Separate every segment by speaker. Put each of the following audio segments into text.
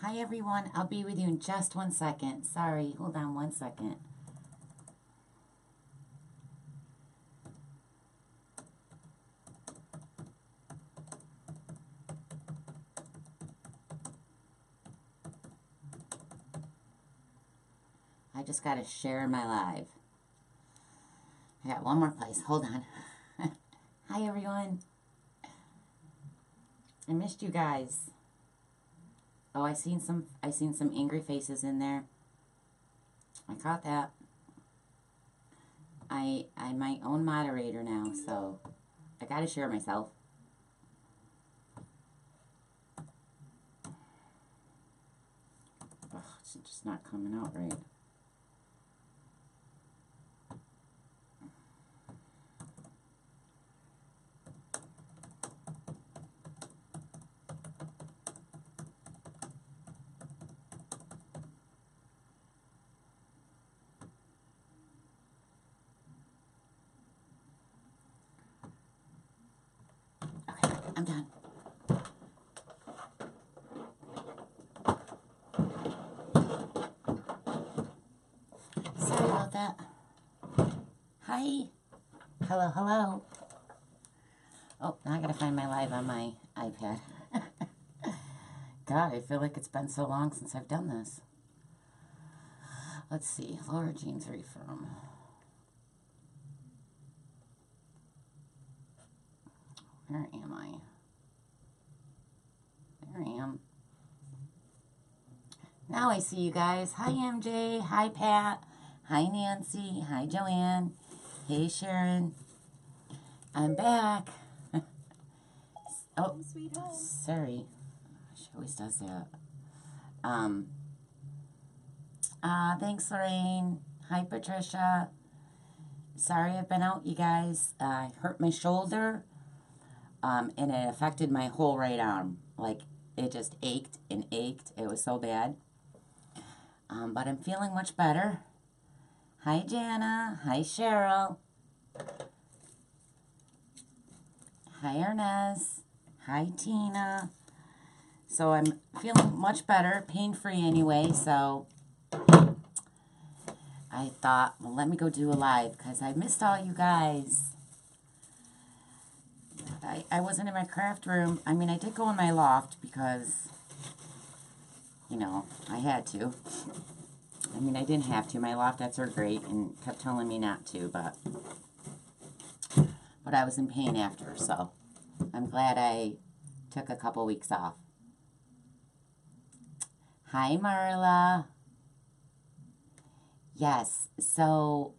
Speaker 1: Hi, everyone. I'll be with you in just 1 second. Sorry. Hold on 1 second. I just got to share my live. I got one more place. Hold on. Hi, everyone. I missed you guys. Oh, I seen some angry faces in there. I caught that. I'm my own moderator now, so I gotta share myself. Ugh, it's just not coming out right. I'm done. Sorry about that. Hi. Hello, hello. Oh, now I gotta find my live on my iPad. God, I feel like it's been so long since I've done this. Let's see. Laura Jean's Reform. Where am I? There I am. Now I see you guys. Hi, MJ. Hi, Pat. Hi, Nancy. Hi, Joanne. Hey, Sharon. I'm back. Oh,
Speaker 2: sweet home.
Speaker 1: Sorry. She always does that. Thanks, Lorraine. Hi, Patricia. Sorry I've been out, you guys. I hurt my shoulder, and it affected my whole right arm. Like, it just ached and ached. It was so bad. But I'm feeling much better. Hi, Jana. Hi, Cheryl. Hi, Ernest. Hi, Tina. So I'm feeling much better, pain-free anyway, so I thought, well, let me go do a live, because I missed all you guys. I wasn't in my craft room. I mean, I did go in my loft, because, you know, I had to. I mean, I didn't have to. My loft-ettes are great, and kept telling me not to, but I was in pain after, so I'm glad I took a couple weeks off. Hi, Marla. Yes, so,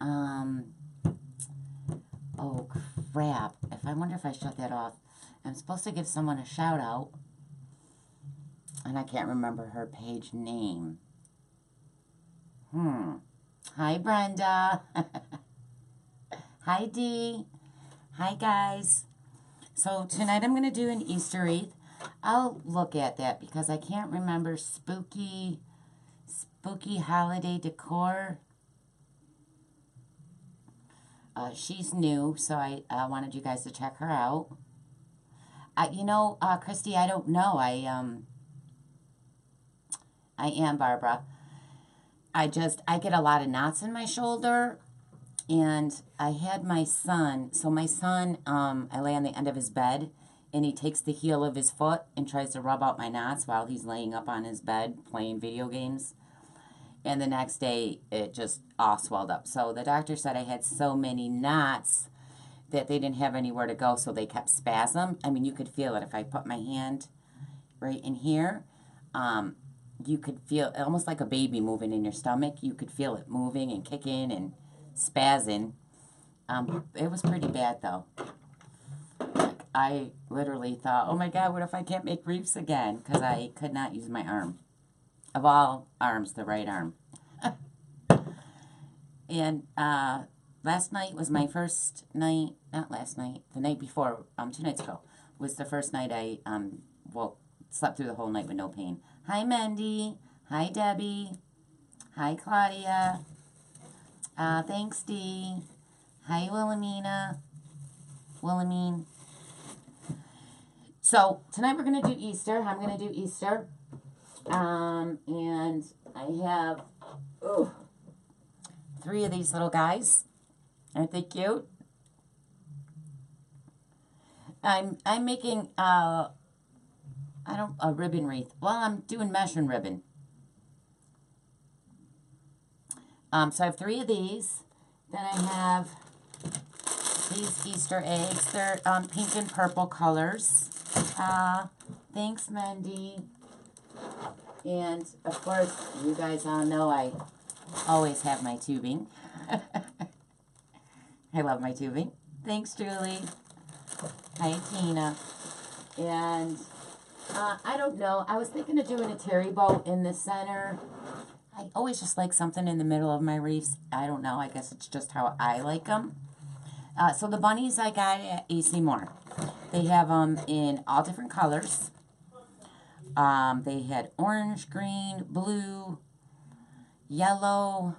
Speaker 1: oh, crap. I wonder if I shut that off. I'm supposed to give someone a shout-out, and I can't remember her page name. Hi, Brenda. Hi, Dee. Hi, guys. So, tonight I'm going to do an Easter wreath. I'll look at that because I can't remember spooky holiday decor. She's new, so I wanted you guys to check her out. You know, Christy, I don't know. I am Barbara. I get a lot of knots in my shoulder, and I had my son. So my son, I lay on the end of his bed, and he takes the heel of his foot and tries to rub out my knots while he's laying up on his bed playing video games. And the next day, it just all swelled up. So the doctor said I had so many knots that they didn't have anywhere to go, so they kept spasm. I mean, you could feel it. If I put my hand right in here, you could feel almost like a baby moving in your stomach. You could feel it moving and kicking and spazzing. It was pretty bad, though. Like, I literally thought, oh my God, what if I can't make wreaths again? Because I could not use my arm. Of all arms, the right arm. And last night was my first night, not last night, the night before, 2 nights ago, was the first night I, slept through the whole night with no pain. Hi, Mandy. Hi, Debbie. Hi, Claudia. Thanks, Dee. Hi, Wilhelmine. So, tonight we're going to do Easter. I'm going to do Easter. And I have 3 of these little guys. Aren't they cute? I'm making a ribbon wreath. Well, I'm doing mesh and ribbon. So I have 3 of these. Then I have these Easter eggs. They're pink and purple colors. Thanks, Mandy. And, of course, you guys all know I always have my tubing. I love my tubing. Thanks, Julie. Hi, Tina. And I don't know. I was thinking of doing a terry bow in the center. I always just like something in the middle of my wreaths. I don't know. I guess it's just how I like them. So the bunnies I got at AC Moore. They have them in all different colors. They had orange, green, blue, yellow.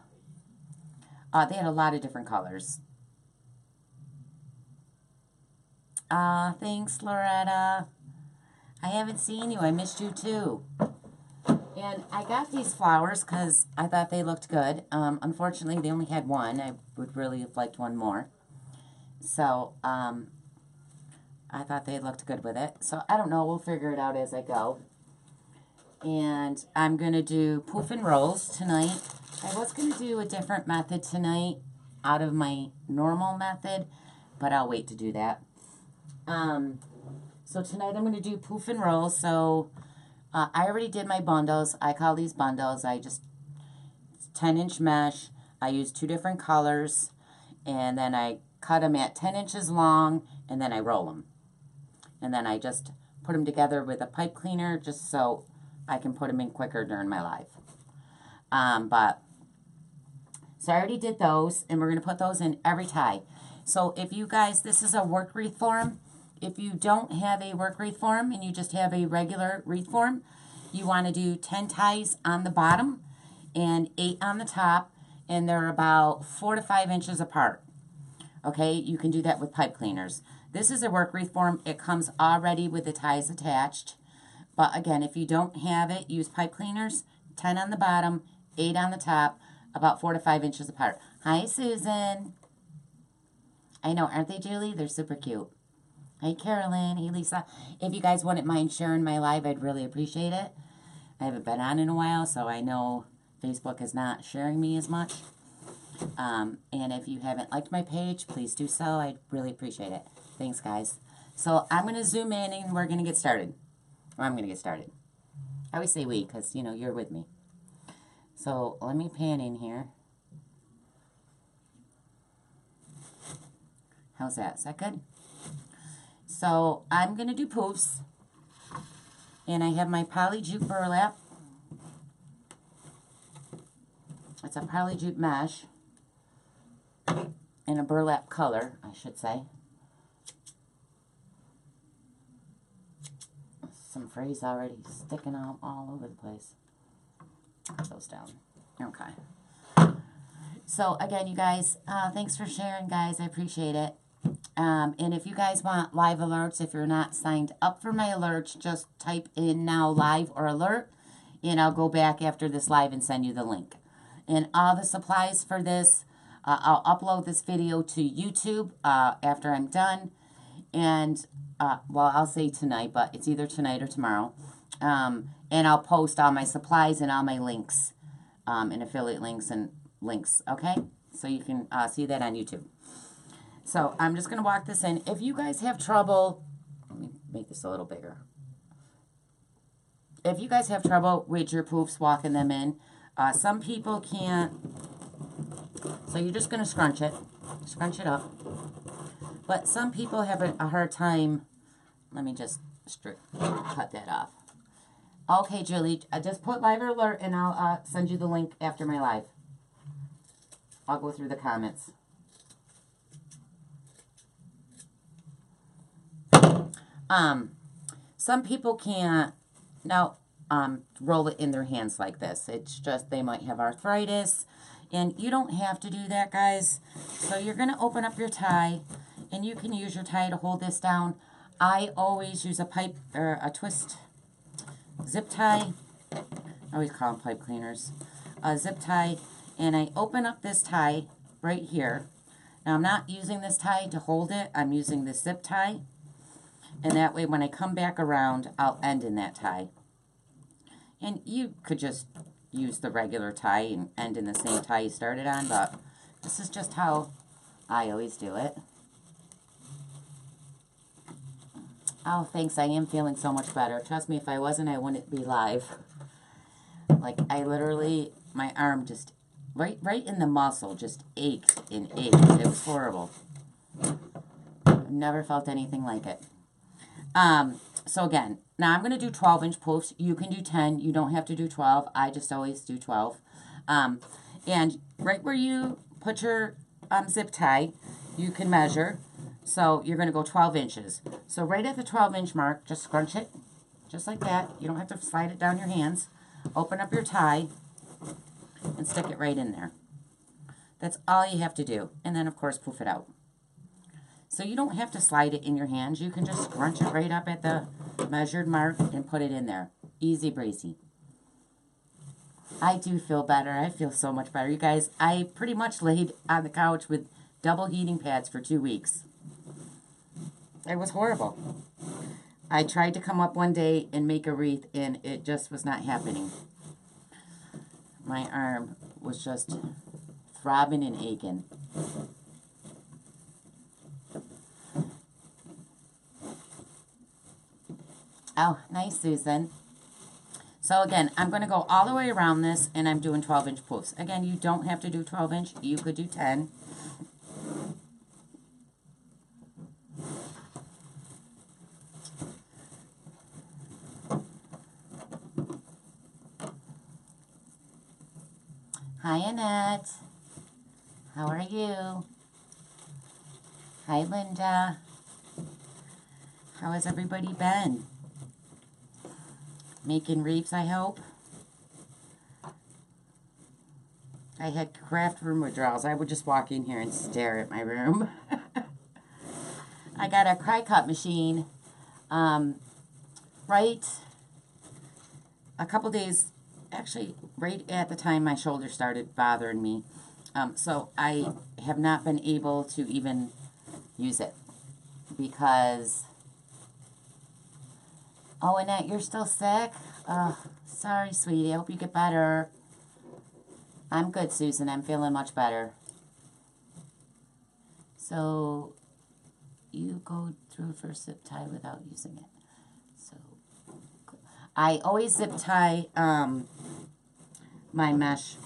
Speaker 1: They had a lot of different colors. Thanks, Loretta. I haven't seen you. I missed you too. And I got these flowers because I thought they looked good. Unfortunately, they only had one. I would really have liked one more. So, I thought they looked good with it. So, I don't know. We'll figure it out as I go. And I'm going to do poof and rolls tonight. I was going to do a different method tonight out of my normal method, but I'll wait to do that. So tonight I'm going to do poof and rolls. So I already did my bundles. I call these bundles. It's 10-inch mesh. I use 2 different colors, and then I cut them at 10 inches long, and then I roll them. And then I just put them together with a pipe cleaner just so I can put them in quicker during my live. So I already did those, and we're going to put those in every tie. So if you guys, this is a work wreath form. If you don't have a work wreath form and you just have a regular wreath form, you want to do 10 ties on the bottom and 8 on the top, and they're about 4 to 5 inches apart. Okay, you can do that with pipe cleaners. This is a work wreath form. It comes already with the ties attached. But again, if you don't have it, use pipe cleaners. 10 on the bottom, 8 on the top, about 4 to 5 inches apart. Hi, Susan. I know, aren't they, Julie? They're super cute. Hi, Carolyn. Hey, Lisa. If you guys wouldn't mind sharing my live, I'd really appreciate it. I haven't been on in a while, so I know Facebook is not sharing me as much. And if you haven't liked my page, please do so. I'd really appreciate it. Thanks, guys. So I'm going to zoom in and we're going to get started. Or I'm going to get started. I always say we because, you know, you're with me. So let me pan in here. How's that? Is that good? So I'm going to do poofs. And I have my poly jute burlap. It's a poly jute mesh. In a burlap color, I should say. Some phrase already sticking out all over the place. Put those down. Okay. So again, you guys, thanks for sharing, guys. I appreciate it. And if you guys want live alerts, if you're not signed up for my alerts, just type in now live or alert, and I'll go back after this live and send you the link. And all the supplies for this, I'll upload this video to YouTube after I'm done. And, well, I'll say tonight, but it's either tonight or tomorrow. And I'll post all my supplies and all my links, and affiliate links and links, okay? So you can see that on YouTube. So I'm just going to walk this in. If you guys have trouble, let me make this a little bigger. If you guys have trouble with your poofs walking them in, some people can't. So you're just going to scrunch it up. But some people have a hard time. Let me just cut that off. Okay, Julie, just put live alert and I'll send you the link after my live. I'll go through the comments. Some people can't roll it in their hands like this. It's just they might have arthritis, and you don't have to do that, guys. So you're going to open up your tie, and you can use your tie to hold this down. I always use a pipe or a twist zip tie, I always call them pipe cleaners. A zip tie, and I open up this tie right here. Now I'm not using this tie to hold it, I'm using this zip tie, and that way when I come back around, I'll end in that tie. And you could just use the regular tie and end in the same tie you started on, but this is just how I always do it. Oh, thanks. I am feeling so much better. Trust me, if I wasn't, I wouldn't be live. Like, I literally, my arm just, right in the muscle, just ached and ached. It was horrible. I've never felt anything like it. So again, now I'm going to do 12-inch poofs. You can do 10. You don't have to do 12. I just always do 12. And right where you put your zip tie, you can measure. So you're going to go 12 inches. So right at the 12-inch mark, just scrunch it, just like that. You don't have to slide it down your hands. Open up your tie and stick it right in there. That's all you have to do. And then, of course, poof it out. So you don't have to slide it in your hands. You can just scrunch it right up at the measured mark and put it in there. Easy breezy. I do feel better. I feel so much better. You guys, I pretty much laid on the couch with double heating pads for 2 weeks. It was horrible. I tried to come up one day and make a wreath, and it just was not happening. My arm was just throbbing and aching. Oh, nice, Susan. So again, I'm going to go all the way around this, and I'm doing 12-inch poofs. Again, you don't have to do 12-inch. You could do 10. Hi, Annette. How are you? Hi, Linda. How has everybody been? Making wreaths, I hope. I had craft room withdrawals. I would just walk in here and stare at my room. I got a cry cut machine right a couple days, actually right at the time my shoulder started bothering me. So I have not been able to even use it because... Oh, Annette, you're still sick? Oh, sorry, sweetie. I hope you get better. I'm good, Susan. I'm feeling much better. So, you go through first zip tie without using it. So, I always zip tie my mesh.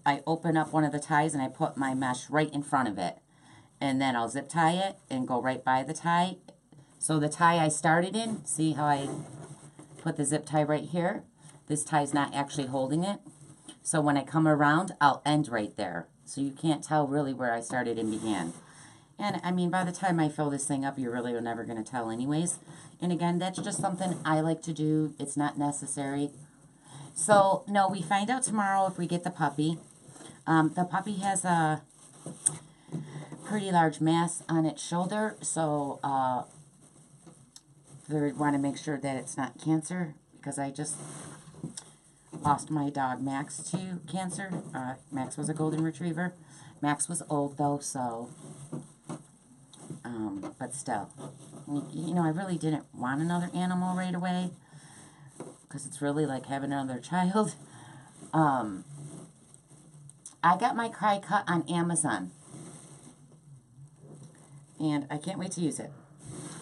Speaker 1: I open up one of the ties and I put my mesh right in front of it. And then I'll zip tie it and go right by the tie. So the tie I started in, see how I put the zip tie right here? This tie is not actually holding it. So when I come around, I'll end right there. So you can't tell really where I started and began. And I mean, by the time I fill this thing up, you really are never going to tell anyways. And again, that's just something I like to do. It's not necessary. So, no, we find out tomorrow if we get the puppy. The puppy has a pretty large mass on its shoulder. So, they want to make sure that it's not cancer, because I just lost my dog Max to cancer. Max was a golden retriever. Max was old though, so, but still, you know, I really didn't want another animal right away, because it's really like having another child. I got my cry cut on Amazon, and I can't wait to use it.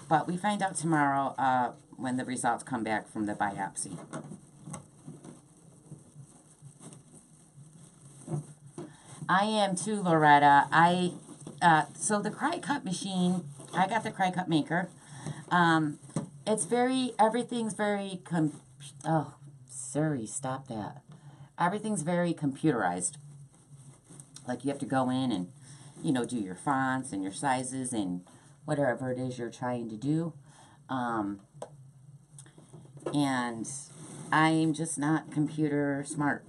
Speaker 1: But we find out tomorrow when the results come back from the biopsy. I am too, Loretta. So the cry cut machine, I got the cry cut maker. It's everything's very, oh, Siri, stop that. Everything's very computerized. Like you have to go in and, you know, do your fonts and your sizes and whatever it is you're trying to do. And I'm just not computer smart.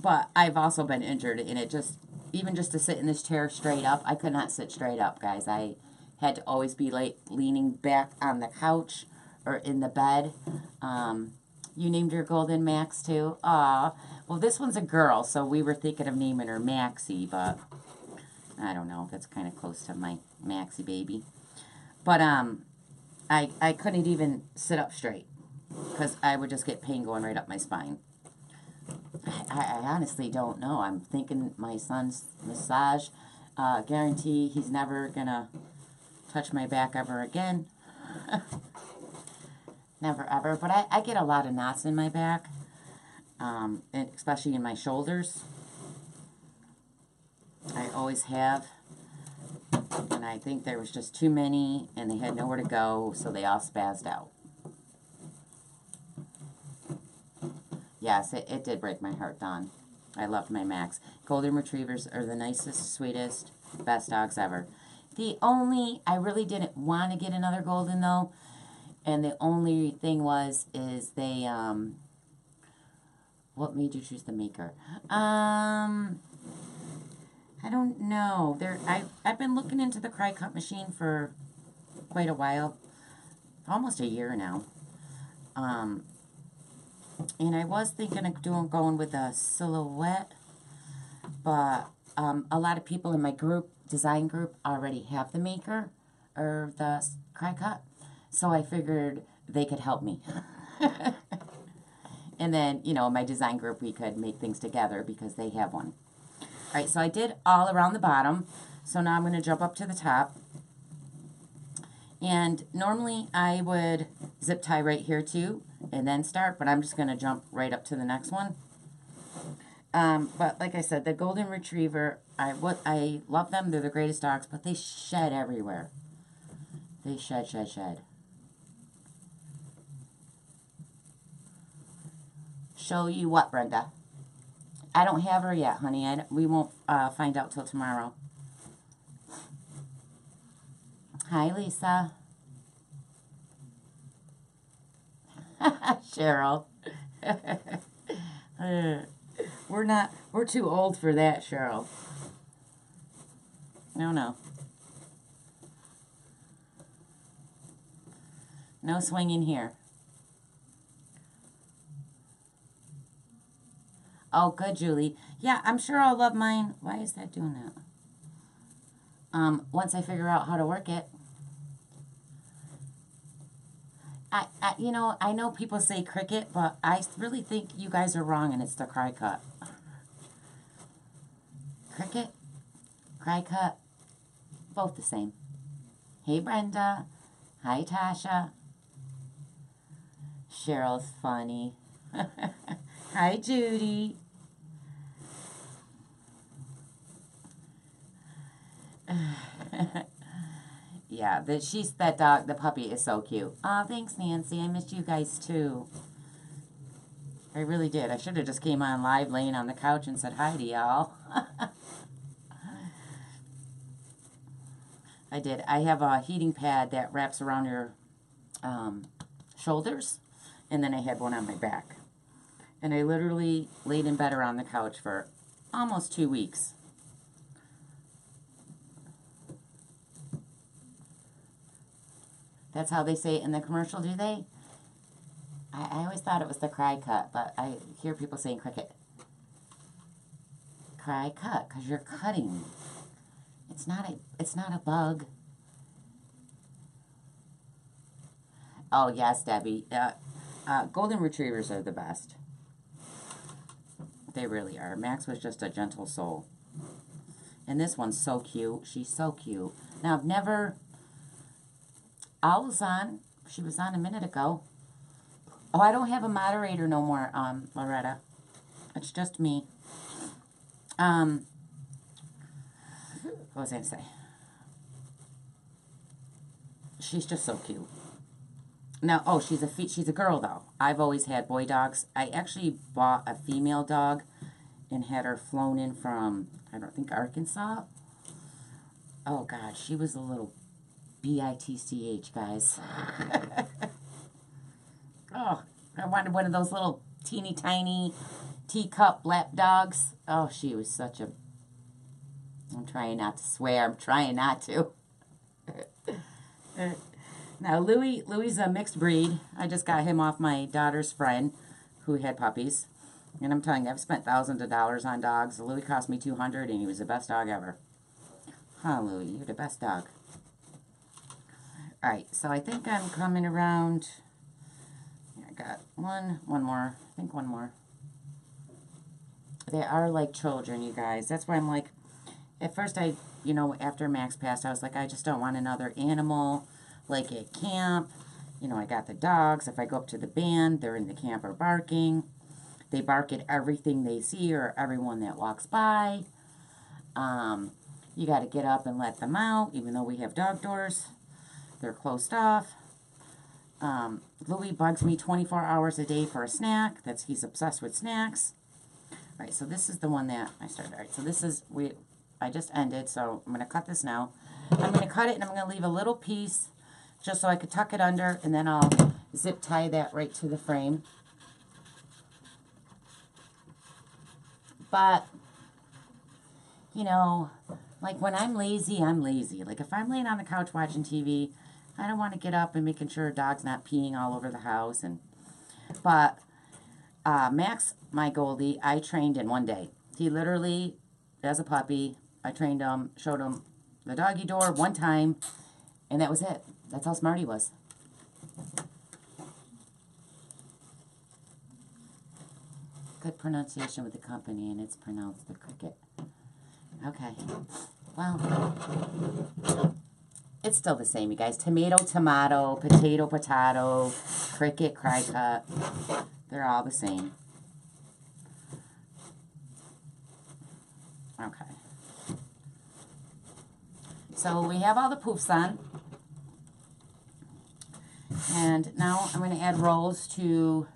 Speaker 1: But I've also been injured, and it just, even just to sit in this chair straight up, I could not sit straight up, guys. I had to always be like leaning back on the couch or in the bed. You named your golden Max too? Aw. Well, this one's a girl, so we were thinking of naming her Maxie, but I don't know. That's kind of close to my Maxie baby. But I couldn't even sit up straight because I would just get pain going right up my spine. I honestly don't know. I'm thinking my son's massage, guarantee he's never going to touch my back ever again. Never ever. But I get a lot of knots in my back, and especially in my shoulders. I always have. And I think there was just too many, and they had nowhere to go, so they all spazzed out. Yes, it did break my heart, Dawn. I loved my Max. Golden Retrievers are the nicest, sweetest, best dogs ever. I really didn't want to get another Golden, though. And the only thing is they, what made you choose the maker? I don't know. I've been looking into the cry cut machine for quite a while. Almost a year now. And I was thinking of going with a silhouette, but a lot of people in my design group, already have the maker or the cry cut, so I figured they could help me. And then, my design group, we could make things together because they have one. All right, so I did all around the bottom, so now I'm going to jump up to the top. And normally I would zip tie right here too, and then start, but I'm just going to jump right up to the next one. But like I said, the Golden Retriever, I love them. They're the greatest dogs, but they shed everywhere. They shed. Show you what, Brenda? I don't have her yet, honey. We won't find out till tomorrow. Hi, Lisa. Cheryl. We're too old for that, Cheryl. No. No swinging here. Oh, good, Julie. Yeah, I'm sure I'll love mine. Why is that doing that? Once I figure out how to work it. I know people say cricket, but I really think you guys are wrong, and it's the cry cut. Cricket, cry cut, both the same. Hey, Brenda. Hi, Tasha. Cheryl's funny. Hi, Judy. Yeah, that dog, the puppy is so cute. Aw, thanks, Nancy. I missed you guys, too. I really did. I should have just came on live laying on the couch and said hi to y'all. I did. I have a heating pad that wraps around your shoulders, and then I had one on my back. And I literally laid in bed around the couch for almost 2 weeks. That's how they say it in the commercial, do they? I always thought it was the cry cut, but I hear people saying cricket. Cry cut, because you're cutting. It's not a bug. Oh, yes, Debbie. Golden Retrievers are the best. They really are. Max was just a gentle soul. And this one's so cute. She's so cute. Now, I've never... Owl's on. She was on a minute ago. Oh, I don't have a moderator no more, Loretta. It's just me. What was I going to say? She's just so cute. Now, oh, she's a girl, though. I've always had boy dogs. I actually bought a female dog and had her flown in from, I don't think, Arkansas. Oh, God, she was a little bitch, guys. Oh, I wanted one of those little teeny tiny teacup lap dogs. Oh, she was such a... I'm trying not to swear. I'm trying not to. Now, Louis a mixed breed. I just got him off my daughter's friend who had puppies. And I'm telling you, I've spent thousands of dollars on dogs. Louis cost me $200 and he was the best dog ever. Huh, Louis, you're the best dog. All right, so I think I'm coming around. I got one more. I think one more. They are like children, you guys. That's why I'm like, at first after Max passed, I was like, I just don't want another animal like at camp. I got the dogs. If I go up to the band, they're in the camper barking. They bark at everything they see or everyone that walks by. You got to get up and let them out, even though we have dog doors. They're closed off. Louis bugs me 24 hours a day for a snack. He's obsessed with snacks. All right, so this is the one that I started. All right, so this is, I just ended, so I'm going to cut this now. I'm going to cut it, and I'm going to leave a little piece just so I could tuck it under, and then I'll zip tie that right to the frame. But, like when I'm lazy, I'm lazy. Like if I'm laying on the couch watching TV, I don't want to get up and making sure a dog's not peeing all over the house. But Max, my Goldie, I trained in one day. He literally, as a puppy, I trained him, showed him the doggy door one time, and that was it. That's how smart he was. Good pronunciation with the company, and it's pronounced the cricket. Okay. Well, it's still the same, you guys. Tomato, tomato, potato, potato, cricket, cry cut. They're all the same. Okay. So we have all the poofs on. And now I'm going to add rolls to...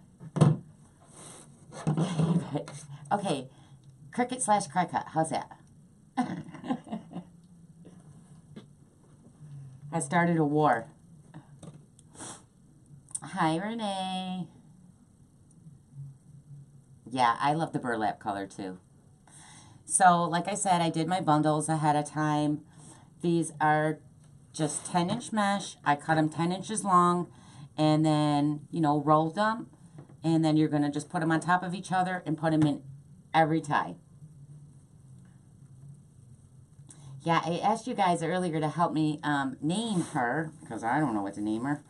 Speaker 1: Okay, cricket / cry cut. How's that? I started a war. Hi, Renee. Yeah, I love the burlap color too. So, like I said, I did my bundles ahead of time. These are just 10-inch mesh. I cut them 10 inches long and then, rolled them. And then you're going to just put them on top of each other and put them in every tie. Yeah, I asked you guys earlier to help me name her, because I don't know what to name her.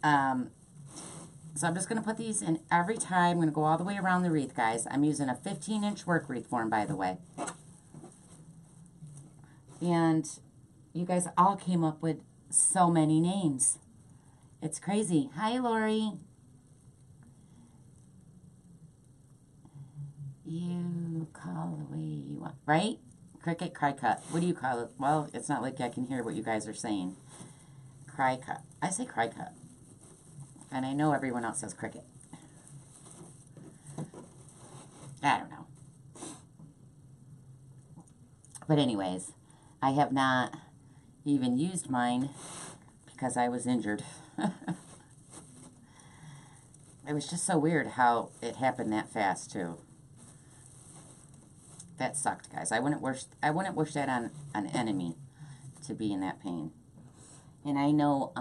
Speaker 1: So I'm just going to put these in every tie. I'm going to go all the way around the wreath, guys. I'm using a 15-inch work wreath form, by the way. And you guys all came up with so many names. It's crazy. Hi, Lori. You call the way you want, right? Cricket, cry cut. What do you call it? Well, it's not like I can hear what you guys are saying. Cry cut. I say cry cut. And I know everyone else says cricket. I don't know. But anyways, I have not even used mine because I was injured. It was just so weird how it happened that fast, too. That sucked, guys. I wouldn't wish that on an enemy to be in that pain. And I know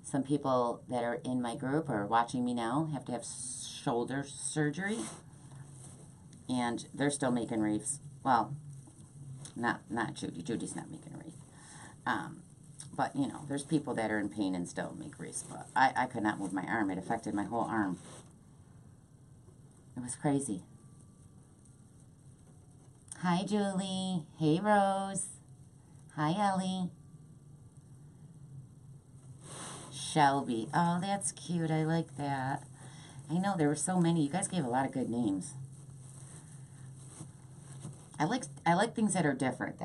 Speaker 1: some people that are in my group or watching me now have to have shoulder surgery, and they're still making wreaths. Well, not Judy. Judy's not making a wreath. But there's people that are in pain and still make wreaths. But I could not move my arm. It affected my whole arm. It was crazy. Hi, Julie. Hey, Rose. Hi, Ellie. Shelby. Oh, that's cute. I like that. I know there were so many. You guys gave a lot of good names. I like things that are different.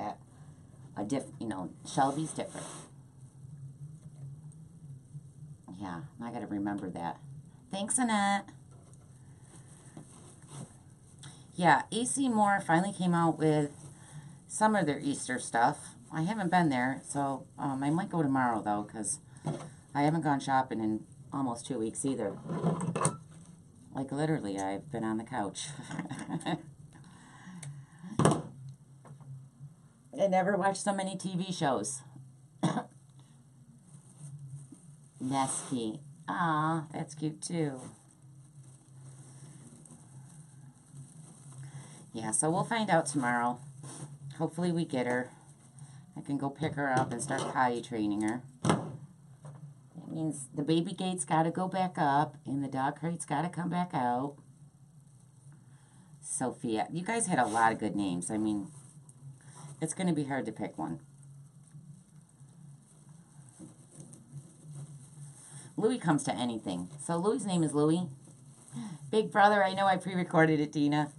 Speaker 1: Shelby's different. Yeah, I got to remember that. Thanks, Annette. Yeah, AC Moore finally came out with some of their Easter stuff. I haven't been there, so I might go tomorrow, though, because I haven't gone shopping in almost 2 weeks either. Like, literally, I've been on the couch. I never watched so many TV shows. Nesky. Ah, that's cute too. Yeah, so we'll find out tomorrow. Hopefully we get her. I can go pick her up and start potty training her. That means the baby gate's got to go back up and the dog crate's got to come back out. Sophia. You guys had a lot of good names. I mean, it's going to be hard to pick one. Louis comes to anything. So Louis' name is Louis. Big brother, I know I pre-recorded it, Dina.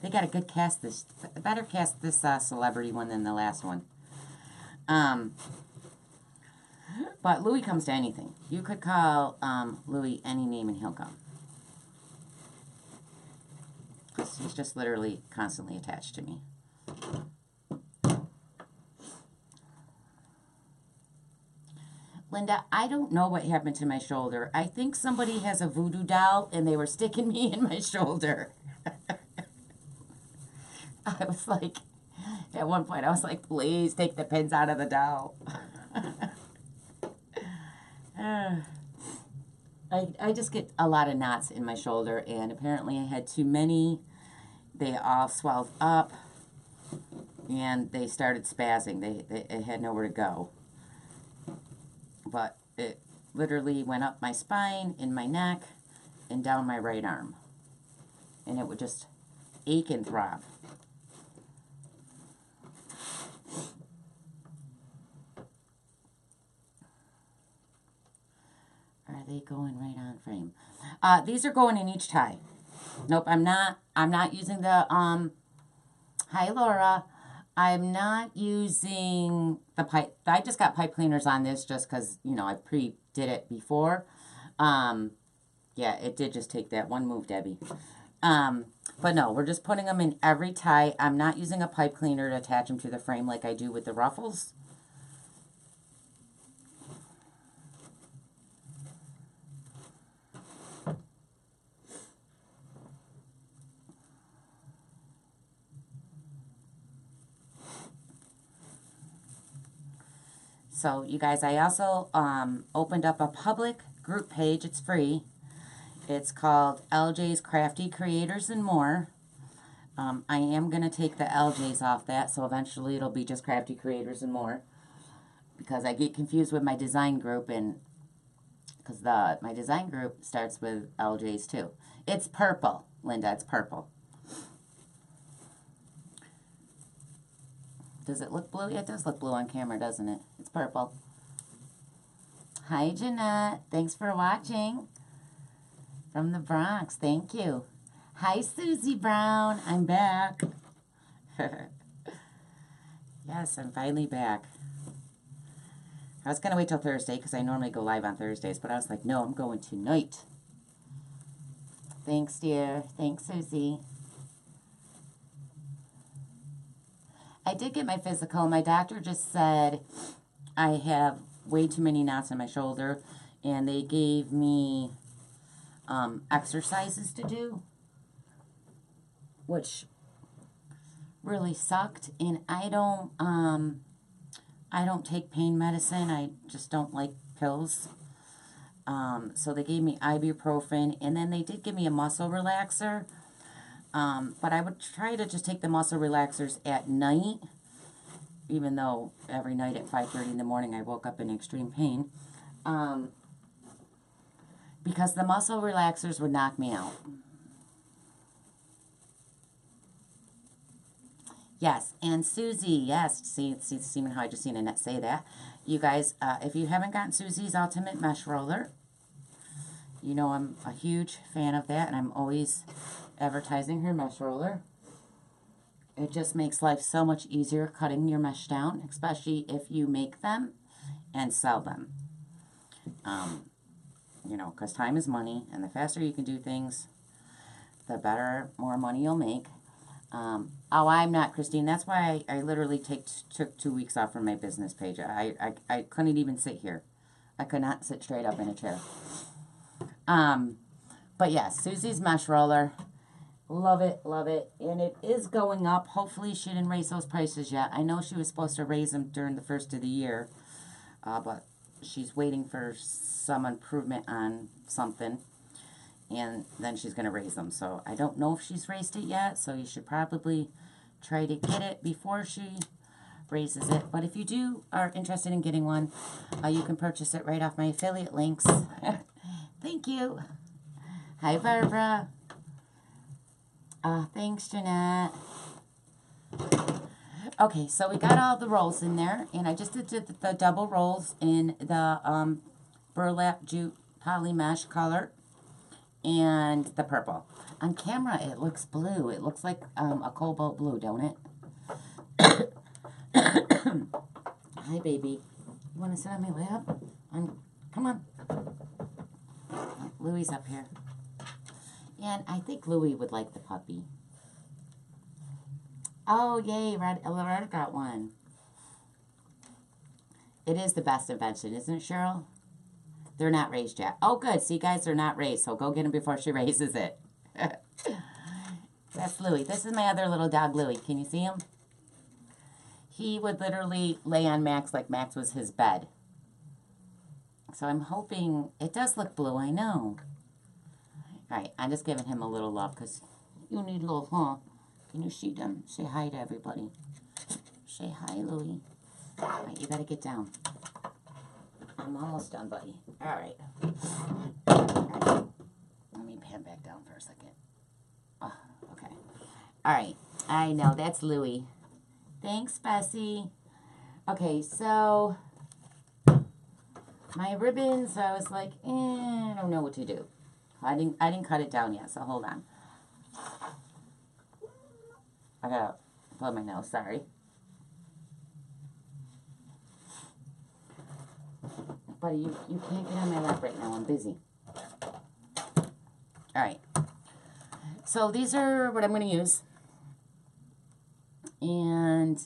Speaker 1: They got a good cast this, better cast this celebrity one than the last one. But Louis comes to anything. You could call Louis any name and he'll come. He's just literally constantly attached to me. Linda, I don't know what happened to my shoulder. I think somebody has a voodoo doll and they were sticking me in my shoulder. I was like, at one point I was like, please take the pins out of the doll. I just get a lot of knots in my shoulder, and apparently I had too many. They all swelled up and they started spazzing. They had nowhere to go. But it literally went up my spine, in my neck, and down my right arm. And it would just ache and throb. Are they going right on frame? These are going in each tie. Nope, I'm not using the, hi Laura. I'm not using the pipe. I just got pipe cleaners on this just because, you know, I pre-did it before. Yeah, it did just take that one move, Debbie. But no, we're just putting them in every tie. I'm not using a pipe cleaner to attach them to the frame like I do with the ruffles. So, you guys, I also opened up a public group page. It's free. It's called LJ's Crafty Creators and More. I am going to take the LJ's off that, so eventually it'll be just Crafty Creators and More. Because I get confused with my design group, and because my design group starts with LJ's too. It's purple, Linda. It's purple. Does it look blue? It does look blue on camera, doesn't it? It's purple. Hi, Jeanette. Thanks for watching. From the Bronx. Thank you. Hi, Susie Brown. I'm back. Yes, I'm finally back. I was going to wait till Thursday because I normally go live on Thursdays, but I was like, no, I'm going tonight. Thanks, dear. Thanks, Susie. I did get my physical. My doctor just said I have way too many knots in my shoulder, and they gave me exercises to do, which really sucked. And I don't take pain medicine. I just don't like pills. So they gave me ibuprofen, and then they did give me a muscle relaxer. But I would try to just take the muscle relaxers at night, even though every night at 5:30 in the morning I woke up in extreme pain, because the muscle relaxers would knock me out. Yes, and Susie, yes, see how I just seen Annette say that. You guys, if you haven't gotten Susie's Ultimate Mesh Roller, you know I'm a huge fan of that, and I'm always advertising her mesh roller. It just makes life so much easier cutting your mesh down, especially if you make them and sell them. You know, because time is money, and the faster you can do things, the better, more money you'll make. Oh, I'm not, Christine. That's why I literally took 2 weeks off from my business page. I couldn't even sit here. I could not sit straight up in a chair. But yes, Susie's mesh roller. Love it, love it. And it is going up. Hopefully she didn't raise those prices yet. I know she was supposed to raise them during the first of the year. But she's waiting for some improvement on something, and then she's going to raise them. So I don't know if she's raised it yet, so you should probably try to get it before she raises it. But if you are interested in getting one, you can purchase it right off my affiliate links. Thank you. Hi, Barbara. Thanks, Jeanette. Okay, so we got all the rolls in there, and I just did the double rolls in the burlap jute poly mesh color and the purple. On camera, it looks blue. It looks like a cobalt blue, don't it? Hi, baby. You want to sit on my lap? Come on. Louie's up here. And I think Louie would like the puppy. Oh, yay, Red got one. It is the best invention, isn't it, Cheryl? They're not raised yet. Oh, good. See, guys, they're not raised, so go get them before she raises it. That's Louie. This is my other little dog, Louie. Can you see him? He would literally lay on Max like Max was his bed. So I'm hoping... It does look blue, I know. All right, I'm just giving him a little love because you need a little, huh? Can you see them? Say hi to everybody. Say hi, Louie. All right, you got to get down. I'm almost done, buddy. All right. Let me pan back down for a second. Oh, okay. All right. I know, that's Louie. Thanks, Bessie. Okay, so my ribbons, I was like, I don't know what to do. I didn't cut it down yet, so hold on. I gotta blow my nose, sorry. Buddy, you can't get on my lap right now, I'm busy. Alright. So these are what I'm gonna use. And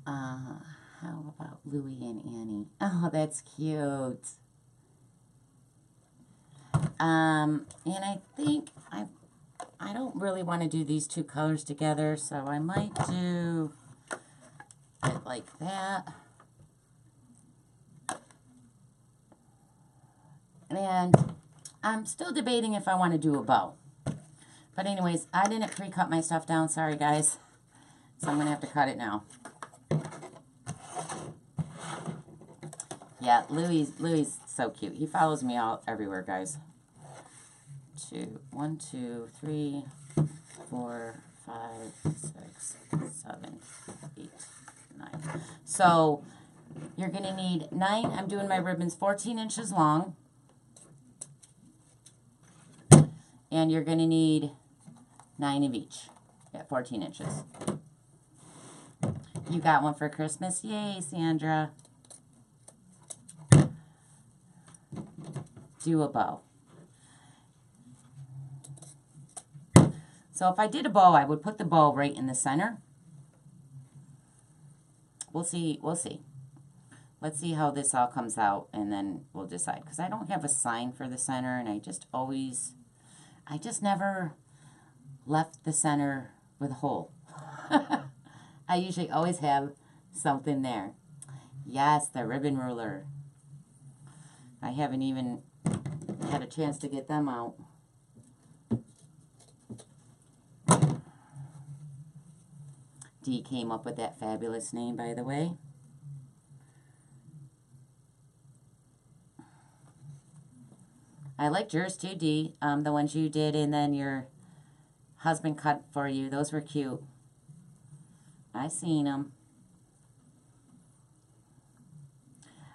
Speaker 1: how about Louie and Annie? Oh, that's cute. And I think I don't really want to do these two colors together, so I might do it like that. And I'm still debating if I want to do a bow. But anyways, I didn't pre-cut my stuff down. Sorry, guys. So I'm going to have to cut it now. Yeah, Louie's so cute. He follows me all everywhere, guys. 1, 2, 3, 4, 5, 6, 7, 8, 9. So you're going to need 9. I'm doing my ribbons 14 inches long. And you're going to need 9 of each at 14 inches. You got one for Christmas? Yay, Sandra. Do a bow. So if I did a bow, I would put the bow right in the center. We'll see. We'll see. Let's see how this all comes out, and then we'll decide. Because I don't have a sign for the center, and I just never left the center with a hole. I usually always have something there. Yes, the ribbon ruler. I haven't even had a chance to get them out. Dee came up with that fabulous name, by the way. I liked yours too, Dee. The ones you did and then your husband cut for you. Those were cute. I seen them.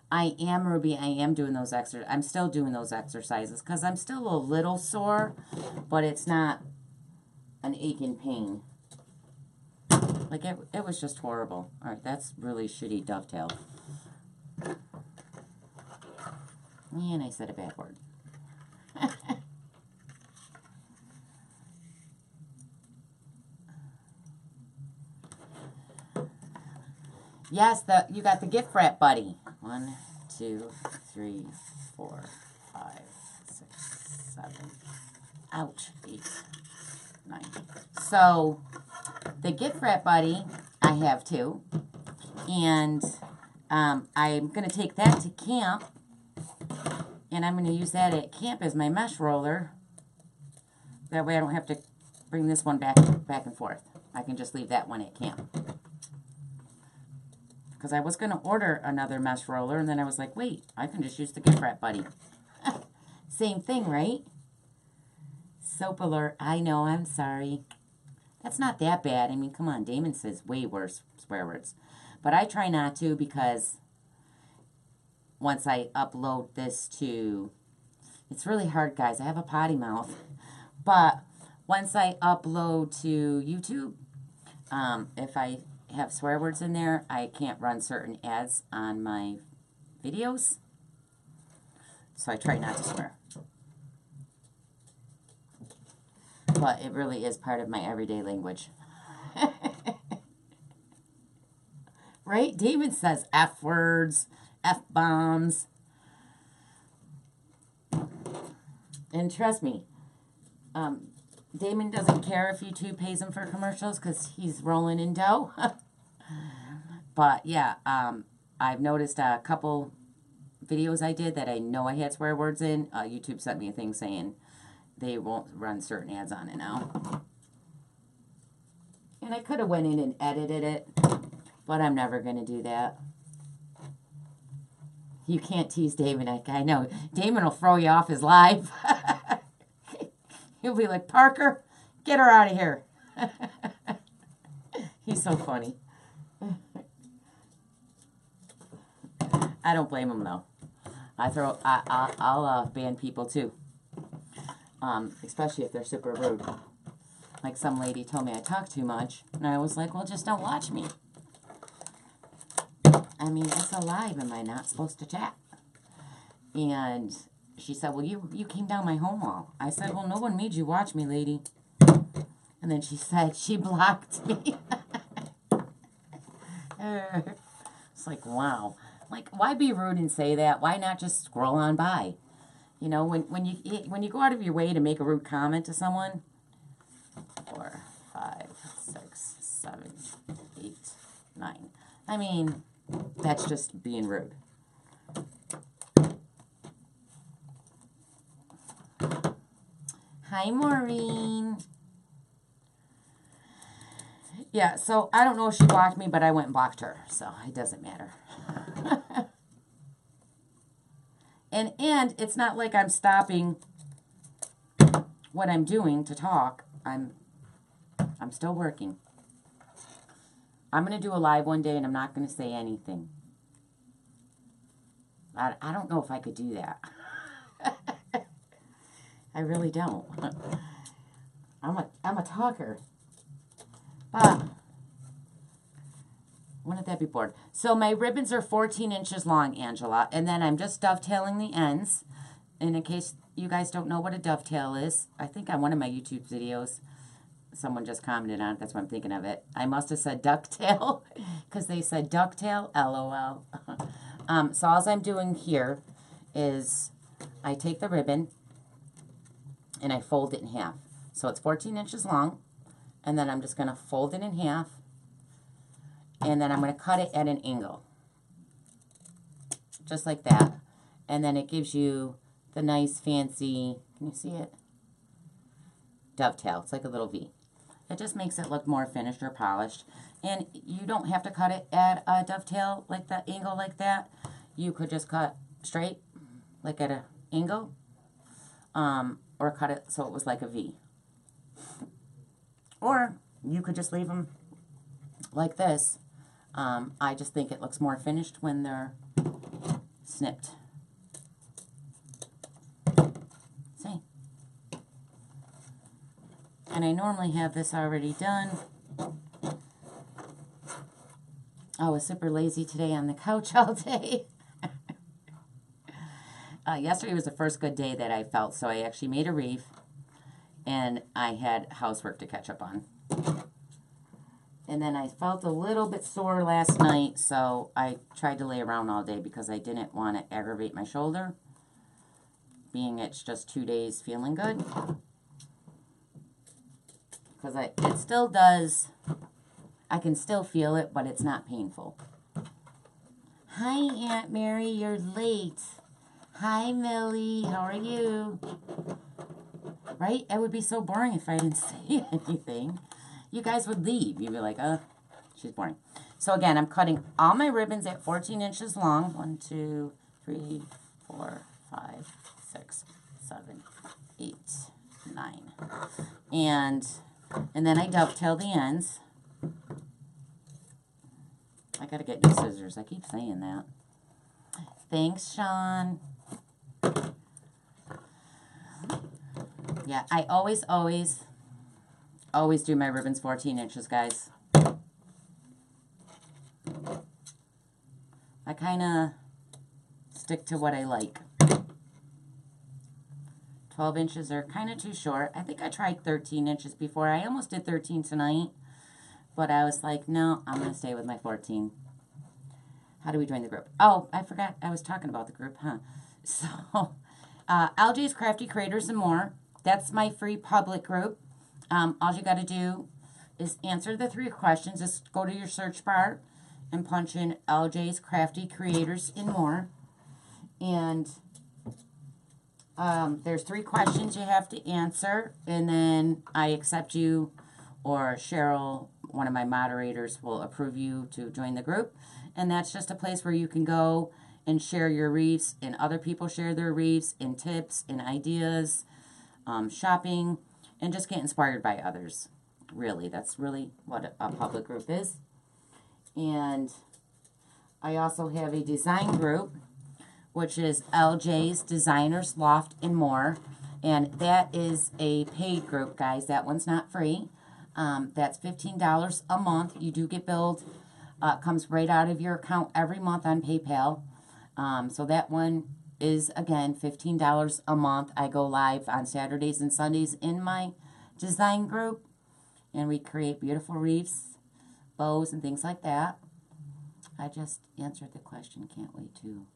Speaker 1: I am, Ruby, I am doing those exercises. I'm still doing those exercises because I'm still a little sore, but it's not an aching pain. Like, it was just horrible. All right, that's really shitty dovetail. And I said a bad word. Yes, you got the gift wrap, buddy. 1, 2, 3, 4, 5, 6, 7. Ouch. 8, 9. So the gift wrap, buddy, I have two. And I'm going to take that to camp, and I'm going to use that at camp as my mesh roller. That way I don't have to bring this one back and forth. I can just leave that one at camp. Because I was going to order another mesh roller, and then I was like, wait, I can just use the gift wrap buddy. Same thing, right? Soap alert. I know, I'm sorry. That's not that bad. I mean, come on, Damon says way worse swear words. But I try not to, because once I upload this to... It's really hard, guys. I have a potty mouth. But once I upload to YouTube, if I have swear words in there, I can't run certain ads on my videos. So I try not to swear. But it really is part of my everyday language. Right? David says F words, F bombs. And trust me, Damon doesn't care if YouTube pays him for commercials because he's rolling in dough. But yeah, I've noticed a couple videos I did that I know I had swear words in. YouTube sent me a thing saying they won't run certain ads on it now. And I could have went in and edited it, but I'm never going to do that. You can't tease Damon. I know. Damon will throw you off his live. He'll be like, Parker, get her out of here. He's so funny. I don't blame him, though. I'll ban people, too. Especially if they're super rude. Like some lady told me I talk too much. And I was like, well, just don't watch me. I mean, it's a live. Am I not supposed to chat? And she said, well, you came down my home wall. I said, well, no one made you watch me, lady. And then she said she blocked me. It's like, wow. Like, why be rude and say that? Why not just scroll on by? You know, when you go out of your way to make a rude comment to someone, 4, 5, 6, 7, 8, 9. I mean, that's just being rude. Hi, Maureen. Yeah, so I don't know if she blocked me, but I went and blocked her, so it doesn't matter. And it's not like I'm stopping what I'm doing to talk. I'm still working. I'm going to do a live one day, and I'm not going to say anything. I don't know if I could do that. I really don't. I'm a talker. But wouldn't that be bored? So my ribbons are 14 inches long, Angela, and then I'm just dovetailing the ends. And in case you guys don't know what a dovetail is, I think on one of my YouTube videos, someone just commented on it. That's why I'm thinking of it. I must have said ducktail because they said ducktail, LOL. So all I'm doing here is I take the ribbon and I fold it in half. So it's 14 inches long, and then I'm just going to fold it in half, and then I'm going to cut it at an angle. Just like that. And then it gives you the nice fancy, can you see it? Dovetail. It's like a little V. It just makes it look more finished or polished. And you don't have to cut it at a dovetail like that, angle like that. You could just cut straight, like at an angle, or cut it so it was like a V. Or you could just leave them like this. I just think it looks more finished when they're snipped. See? And I normally have this already done. I was super lazy today on the couch all day. Yesterday was the first good day that I felt, so I actually made a wreath, and I had housework to catch up on. And then I felt a little bit sore last night, so I tried to lay around all day because I didn't want to aggravate my shoulder, being it's just 2 days feeling good. Because it still does, I can still feel it, but it's not painful. Hi, Aunt Mary. You're late. Hi, Millie. How are you? Right? It would be so boring if I didn't say anything. You guys would leave. You'd be like, she's boring. So again, I'm cutting all my ribbons at 14 inches long. 1, 2, 3, 4, 5, 6, 7, 8, 9. And then I dovetail the ends. I gotta get new scissors. I keep saying that. Thanks, Sean. Yeah, I always do my ribbons 14 inches, guys. I kind of stick to what I like. 12 inches are kind of too short. I think I tried 13 inches before. I almost did 13 tonight, but I was like, no, I'm going to stay with my 14. How do we join the group? Oh, I forgot I was talking about the group, huh? So, LJ's Crafty Creators and More. That's my free public group. All you got to do is answer the 3 questions. Just go to your search bar and punch in LJ's Crafty Creators and More. And there's 3 questions you have to answer. And then I accept you, or Cheryl, one of my moderators, will approve you to join the group. And that's just a place where you can go and share your wreaths, and other people share their wreaths, and tips and ideas, shopping, and just get inspired by others. Really, that's really what a public group is. And I also have a design group, which is LJ's Designers Loft and More. And that is a paid group, guys. That one's not free. That's $15 a month. You do get billed. Comes right out of your account every month on PayPal. So that one is, again, $15 a month. I go live on Saturdays and Sundays in my design group. And we create beautiful wreaths, bows, and things like that. I just answered the question. Can't wait to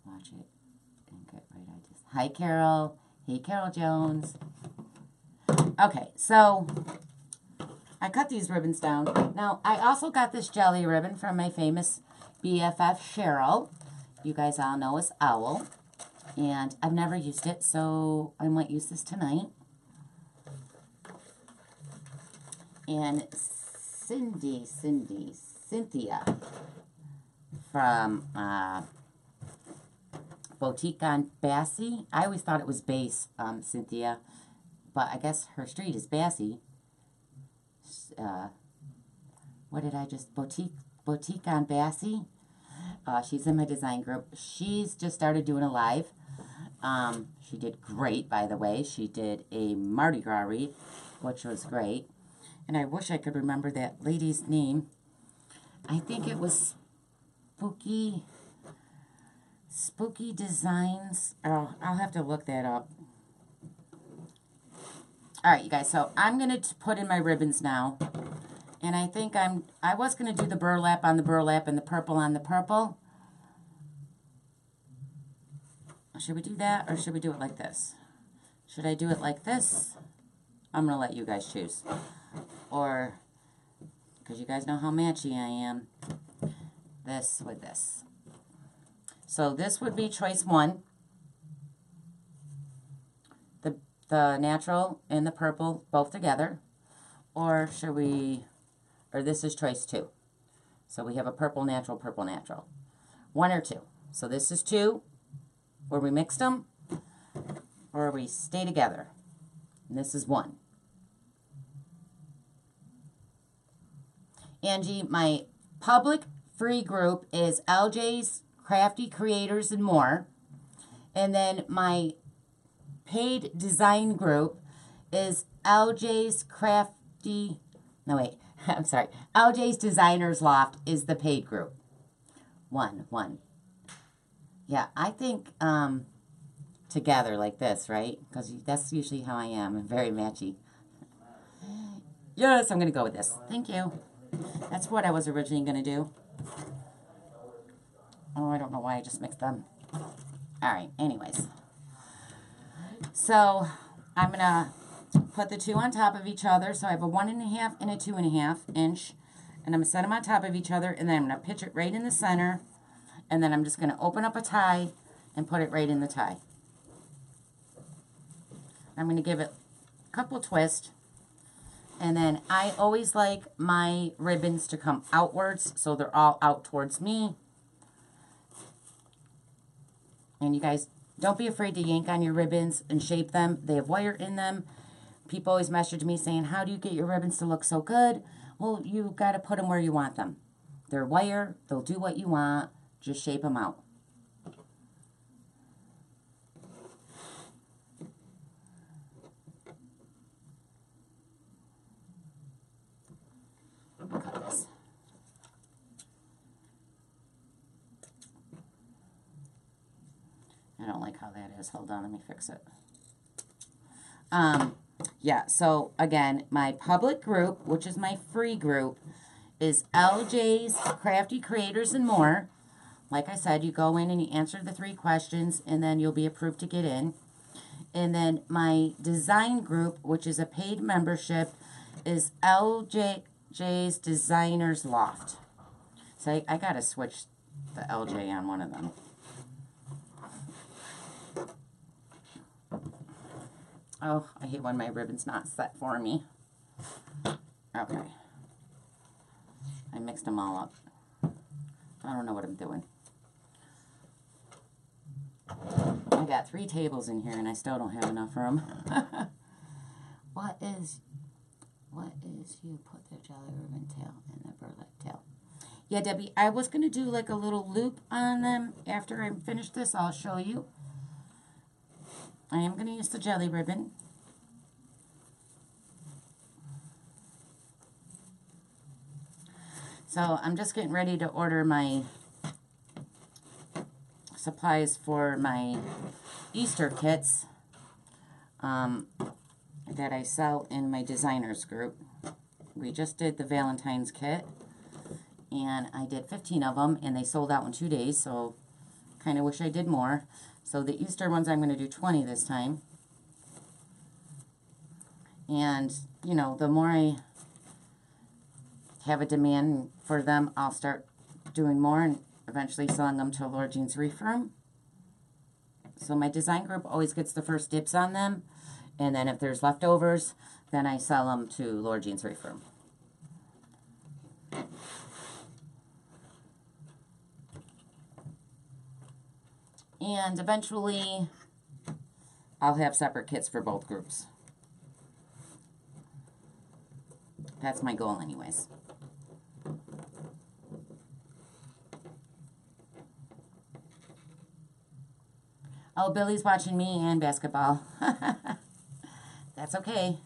Speaker 1: watch it and get right ideas. Hi, Carol. Hey, Carol Jones. Okay, so I cut these ribbons down. Now, I also got this jelly ribbon from my famous BFF, Cheryl. You guys all know as Owl. And I've never used it, so I might use this tonight. And Cynthia from Boutique on Bassy. I always thought it was Base, Cynthia, but I guess her street is Bassy. What did I just, Boutique on Bassy? She's in my design group. She's just started doing a live. She did great, by the way. She did a Mardi Gras wreath, which was great. And I wish I could remember that lady's name. I think it was Spooky Designs. Oh, I'll have to look that up. All right, you guys. So I'm going to put in my ribbons now. And I think I was going to do the burlap on the burlap and the purple on the purple. Should we do that, or should we do it like this? Should I do it like this? I'm going to let you guys choose. Or, because you guys know how matchy I am, this with this. So this would be choice 1. The natural and the purple both together. Or should we, or this is choice 2. So we have a purple, natural, 1 or 2. So this is 2, where we mixed them, or we stay together. And this is 1. Angie, my public free group is LJ's Crafty Creators and More. And then my paid design group is LJ's Crafty, no wait, I'm sorry. LJ's Designers Loft is the paid group. 1. Yeah, I think together like this, right? Because that's usually how I am. I'm very matchy. Yes, I'm going to go with this. Thank you. That's what I was originally going to do. Oh, I don't know why I just mixed them. All right, anyways. So I'm going to put the 2 on top of each other. So I have a 1.5 and a 2.5 inch. And I'm going to set them on top of each other. And then I'm going to pitch it right in the center. And then I'm just going to open up a tie and put it right in the tie. I'm going to give it a couple twists. And then I always like my ribbons to come outwards, so they're all out towards me. And you guys, don't be afraid to yank on your ribbons and shape them. They have wire in them. People always message me saying, how do you get your ribbons to look so good? Well, you got to put them where you want them. They're wire. They'll do what you want. Just shape them out. Cut this. I don't like how that is. Hold on, let me fix it. Yeah, so again, my public group, which is my free group, is LJ's Crafty Creators and More. Like I said, you go in and you answer the 3 questions, and then you'll be approved to get in. And then my design group, which is a paid membership, is LJ's Designers Loft. So I got to switch the LJ on one of them. Oh, I hate when my ribbon's not set for me. Okay. I mixed them all up. I don't know what I'm doing. I got 3 tables in here and I still don't have enough room. What is you put the jelly ribbon tail in the burlap tail? Yeah, Debbie, I was going to do like a little loop on them after I finish this. I'll show you. I am going to use the jelly ribbon. So I'm just getting ready to order my supplies for my Easter kits that I sell in my designers group. We just did the Valentine's kit, and I did 15 of them, and they sold out in 2 days, so kind of wish I did more. So the Easter ones, I'm going to do 20 this time. And, you know, the more I have a demand for them, I'll start doing more and eventually selling them to Lord Jean's Reef Room. So my design group always gets the first dibs on them. And then if there's leftovers, then I sell them to Lord Jean's Reef Room. And eventually, I'll have separate kits for both groups. That's my goal anyways. Oh, Billy's watching me and basketball. That's okay.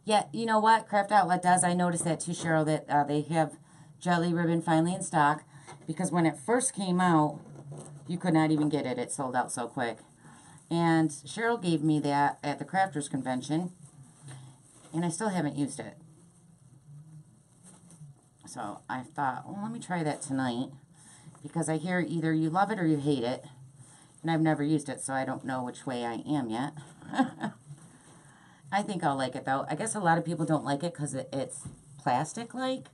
Speaker 1: Yeah, you know what Craft Outlet does? I noticed that too, Cheryl, that they have jelly ribbon finally in stock. Because when it first came out, you could not even get it. It sold out so quick. And Cheryl gave me that at the Crafters Convention. And I still haven't used it. So I thought, well, let me try that tonight. Because I hear either you love it or you hate it. And I've never used it, so I don't know which way I am yet. I think I'll like it, though. I guess a lot of people don't like it because it's plastic-like.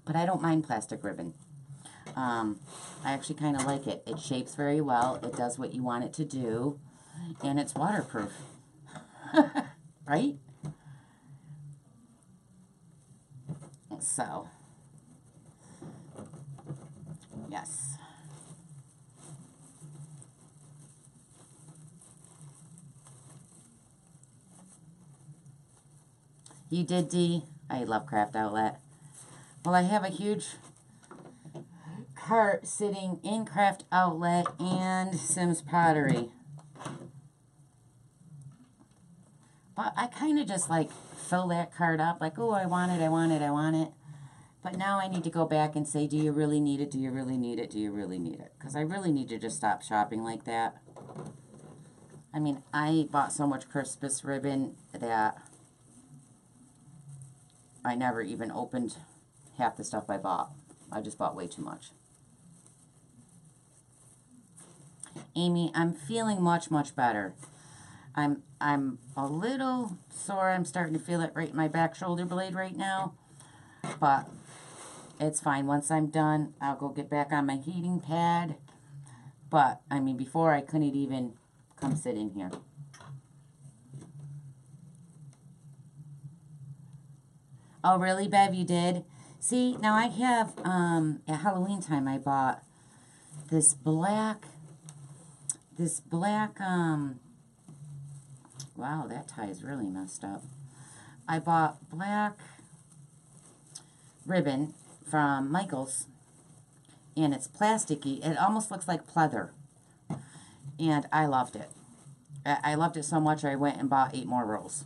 Speaker 1: But I don't mind plastic ribbon. I actually kind of like it. It shapes very well. It does what you want it to do. And it's waterproof. Right? So, yes. You did, Dee? I love Craft Outlet. Well, I have a huge cart sitting in Craft Outlet and Sims Pottery. But I kind of just like fill that cart up. Like, oh, I want it, I want it, I want it. But now I need to go back and say, do you really need it? Do you really need it? Do you really need it? Because I really need to just stop shopping like that. I mean, I bought so much Christmas ribbon that I never even opened half the stuff I bought. I just bought way too much. Amy, I'm feeling much, much better. I'm a little sore. I'm starting to feel it right in my back shoulder blade right now. But it's fine. Once I'm done, I'll go get back on my heating pad. But, I mean, before I couldn't even come sit in here. Oh, really, Bev? You did? See, now I have, at Halloween time, I bought this black, wow, that tie is really messed up. I bought black ribbon from Michael's, and it's plasticky. It almost looks like pleather, and I loved it. I loved it so much I went and bought 8 more rolls.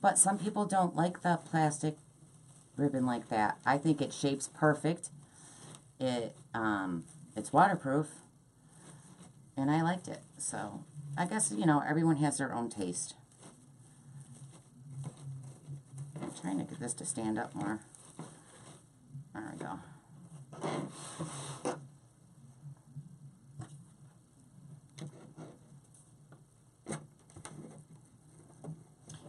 Speaker 1: But some people don't like the plastic ribbon like that. I think it shapes perfect. It's waterproof, and I liked it. So I guess, you know, everyone has their own taste. I'm trying to get this to stand up more. There we go.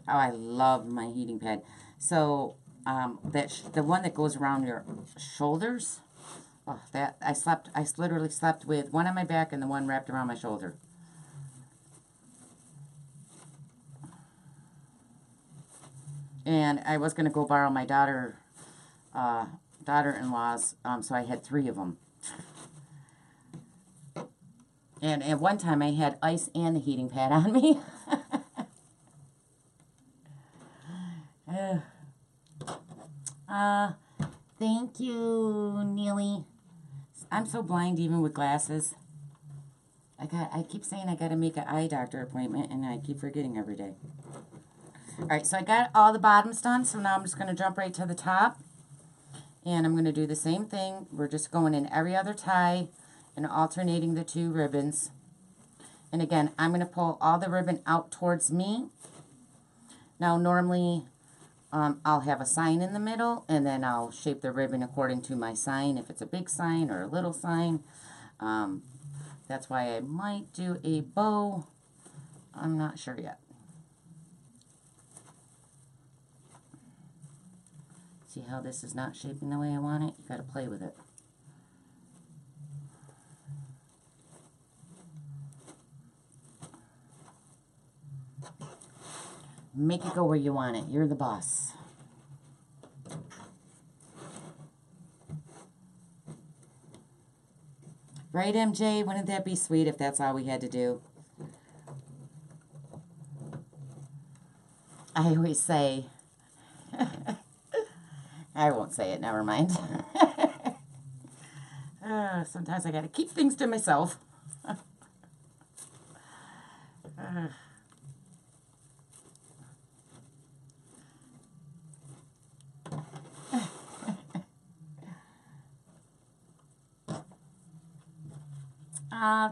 Speaker 1: Oh, I love my heating pad. So, the one that goes around your shoulders, oh, I literally slept with one on my back and the one wrapped around my shoulder. And I was going to go borrow my daughter-in-law's, so I had 3 of them. And at one time I had ice and the heating pad on me. Thank you, Neely. I'm so blind even with glasses. I keep saying I got to make an eye doctor appointment, and I keep forgetting every day. All right, so I got all the bottoms done, so now I'm just going to jump right to the top. And I'm going to do the same thing. We're just going in every other tie and alternating the 2 ribbons. And again, I'm going to pull all the ribbon out towards me. Now, normally, I'll have a sign in the middle, and then I'll shape the ribbon according to my sign, if it's a big sign or a little sign. That's why I might do a bow. I'm not sure yet. See how this is not shaping the way I want it? You got to play with it. Make it go where you want it. You're the boss. Right, MJ? Wouldn't that be sweet if that's all we had to do? I always say, I won't say it, never mind. Sometimes I got to keep things to myself.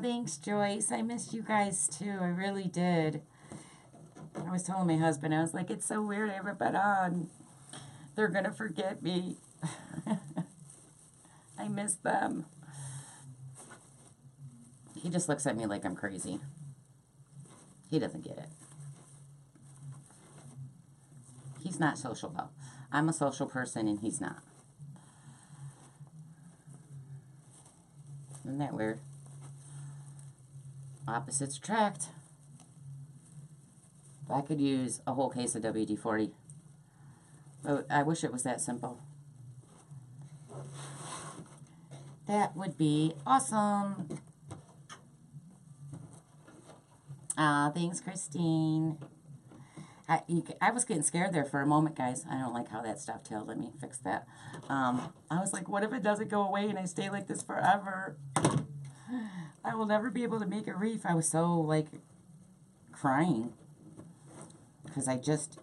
Speaker 1: Thanks, Joyce. I missed you guys, too. I really did. I was telling my husband, I was like, it's so weird I haven't been on. They're going to forget me. I miss them. He just looks at me like I'm crazy. He doesn't get it. He's not social, though. I'm a social person, and he's not. Isn't that weird? Opposites attract. I could use a whole case of WD-40. Oh, I wish it was that simple. That would be awesome. Thanks, Christine. I was getting scared there for a moment, guys. I don't like how that stuff tailed. Let me fix that. I was like, what if it doesn't go away and I stay like this forever? I will never be able to make a wreath. I was so, like, crying. Because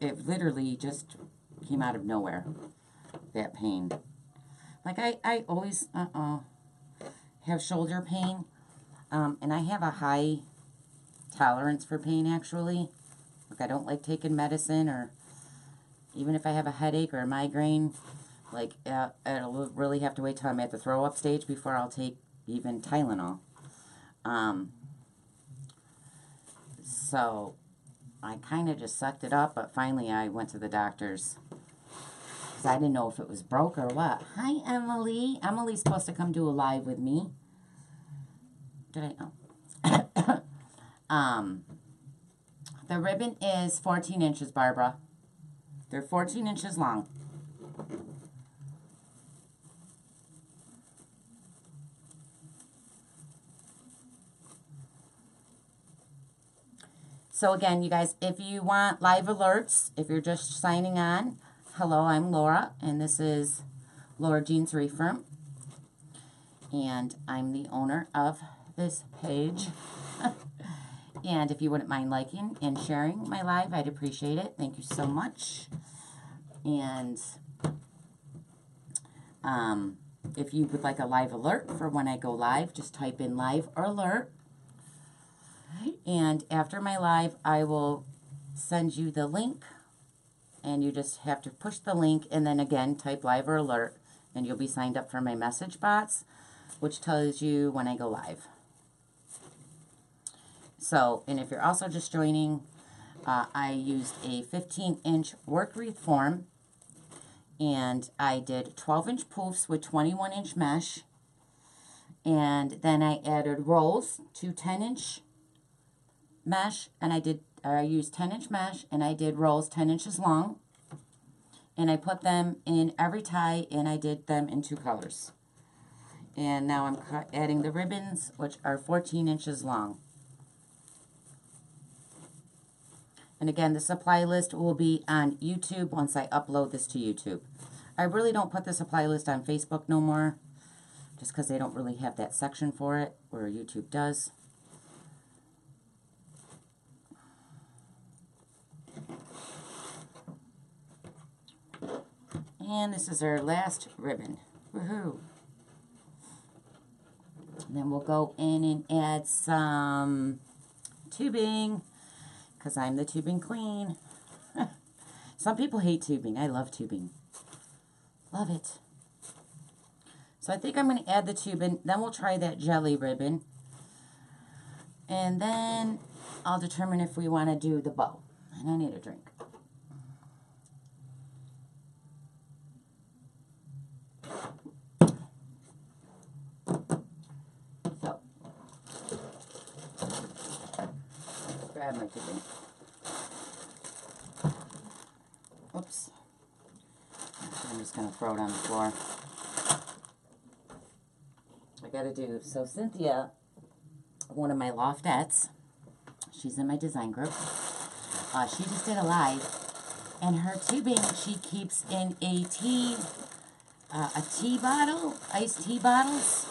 Speaker 1: it literally just came out of nowhere. That pain. Like, I always, have shoulder pain. And I have a high tolerance for pain, actually. Like, I don't like taking medicine, or even if I have a headache or a migraine, like, it'll really have to wait till I'm at the throw-up stage before I'll take even Tylenol. So I kind of just sucked it up, but finally I went to the doctor's because I didn't know if it was broke or what. Hi, Emily. Emily's supposed to come do a live with me. Did I? Oh. The ribbon is 14 inches, Barbara. They're 14 inches long. So again, you guys, if you want live alerts, if you're just signing on, hello, I'm Laura, and this is Laura Jean's Wreath Firm. And I'm the owner of this page. And if you wouldn't mind liking and sharing my live, I'd appreciate it. Thank you so much. And if you would like a live alert for when I go live, just type in live or alert. And after my live, I will send you the link. And you just have to push the link and then again type live or alert. And you'll be signed up for my message bots, which tells you when I go live. So, and if you're also just joining, I used a 15-inch work wreath form, and I did 12-inch poofs with 21-inch mesh, and then I added rolls to 10-inch mesh, and I used 10-inch mesh, and I did rolls 10 inches long, and I put them in every tie, and I did them in 2 colors. And now I'm adding the ribbons, which are 14 inches long. And again, the supply list will be on YouTube once I upload this to YouTube. I really don't put the supply list on Facebook no more, just because they don't really have that section for it, where YouTube does. And this is our last ribbon. Woohoo! And then we'll go in and add some tubing, because I'm the tubing queen. Some people hate tubing. I love tubing. Love it. So I think I'm going to add the tubing. Then we'll try that jelly ribbon. And then I'll determine if we want to do the bow. And I need a drink. So, grab my tubing. Oops. I'm just going to throw it on the floor. I got to do, so Cynthia, one of my loftettes, she's in my design group, she just did a live, and her tubing she keeps in a tea bottle, iced tea bottles,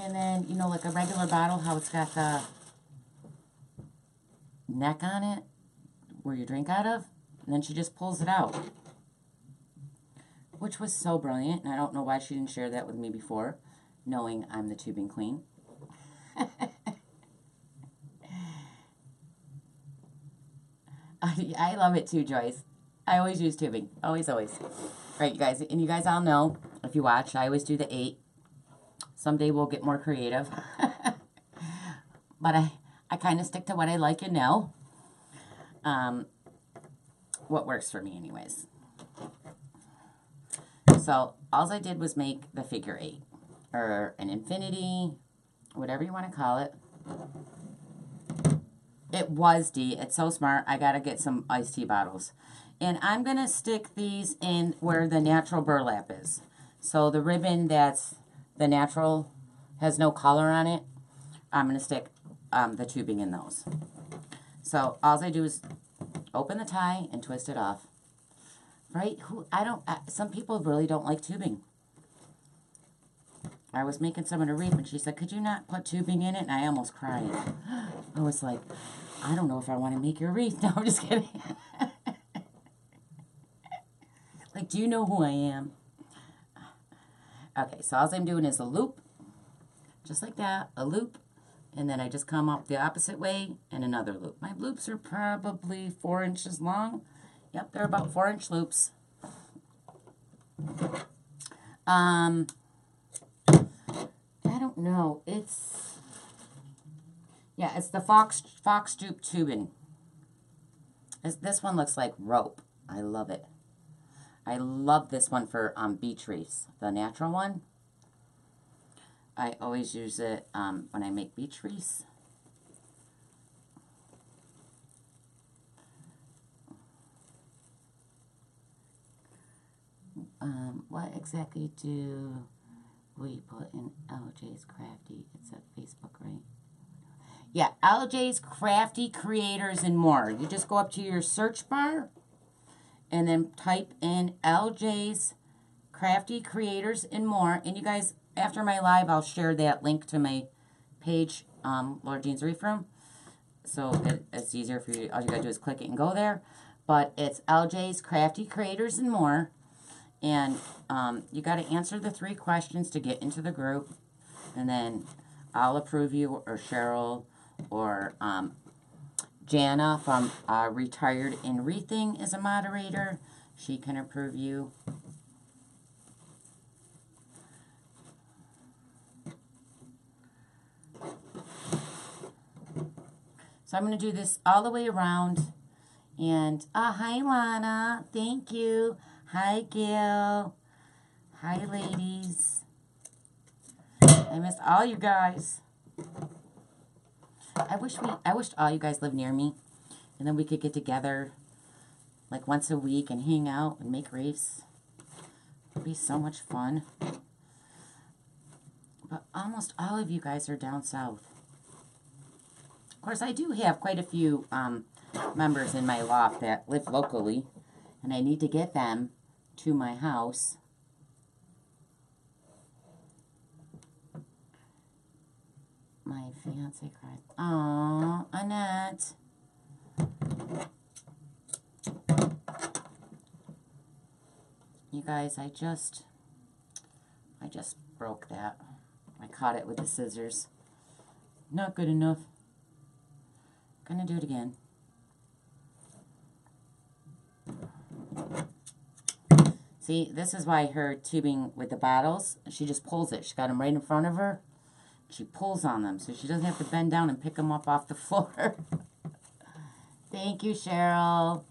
Speaker 1: and then, you know, like a regular bottle, how it's got the neck on it, where you drink out of, and then she just pulls it out, which was so brilliant, and I don't know why she didn't share that with me before, knowing I'm the tubing queen. I love it too, Joyce. I always use tubing. Always, always. All right, you guys. And you guys all know, if you watch, I always do the 8. Someday we'll get more creative. But I kind of stick to what I like and know. What works for me anyways. So, all I did was make the figure 8. Or an infinity, whatever you want to call it. It was D. It's so smart. I got to get some iced tea bottles. And I'm going to stick these in where the natural burlap is. So the ribbon that's the natural, has no color on it, I'm going to stick the tubing in those. So all I do is open the tie and twist it off. Right? Some people really don't like tubing. I was making someone a wreath, and she said, could you not put tubing in it? And I almost cried. I was like, I don't know if I want to make your wreath. No, I'm just kidding. Like, do you know who I am? Okay, so all I'm doing is a loop. Just like that, a loop. And then I just come up the opposite way and another loop. My loops are probably 4 inches long. Yep, they're about 4-inch loops. I don't know. Yeah, it's the fox jute tubing. This one looks like rope. I love it. I love this one for beach wreaths, the natural one. I always use it when I make beach wreaths. What exactly do we put in LJ's Crafty? It's at Facebook, right? Yeah, LJ's Crafty Creators and More. You just go up to your search bar and then type in LJ's Crafty Creators and More. And you guys, after my live, I'll share that link to my page, Laura Jean's Reef Room. So it's easier for you. All you gotta do is click it and go there. But it's LJ's Crafty Creators and More. And you gotta answer the 3 questions to get into the group. And then I'll approve you, or Cheryl, or Jana from Retired in Wreathing is a moderator. She can approve you. So I'm going to do this all the way around. And, hi, Lana. Thank you. Hi, Gail. Hi, ladies. I missed all you guys. I wished all you guys lived near me. And then we could get together like once a week and hang out and make wreaths. It'd be so much fun. But almost all of you guys are down south. Of course, I do have quite a few members in my loft that live locally, and I need to get them to my house. My fiance cried. Aww, Annette. You guys, I just broke that. I caught it with the scissors. Not good enough. Gonna do it again. See, this is why her tubing with the bottles, she just pulls it. She got them right in front of her. She pulls on them, so she doesn't have to bend down and pick them up off the floor. Thank you, Cheryl.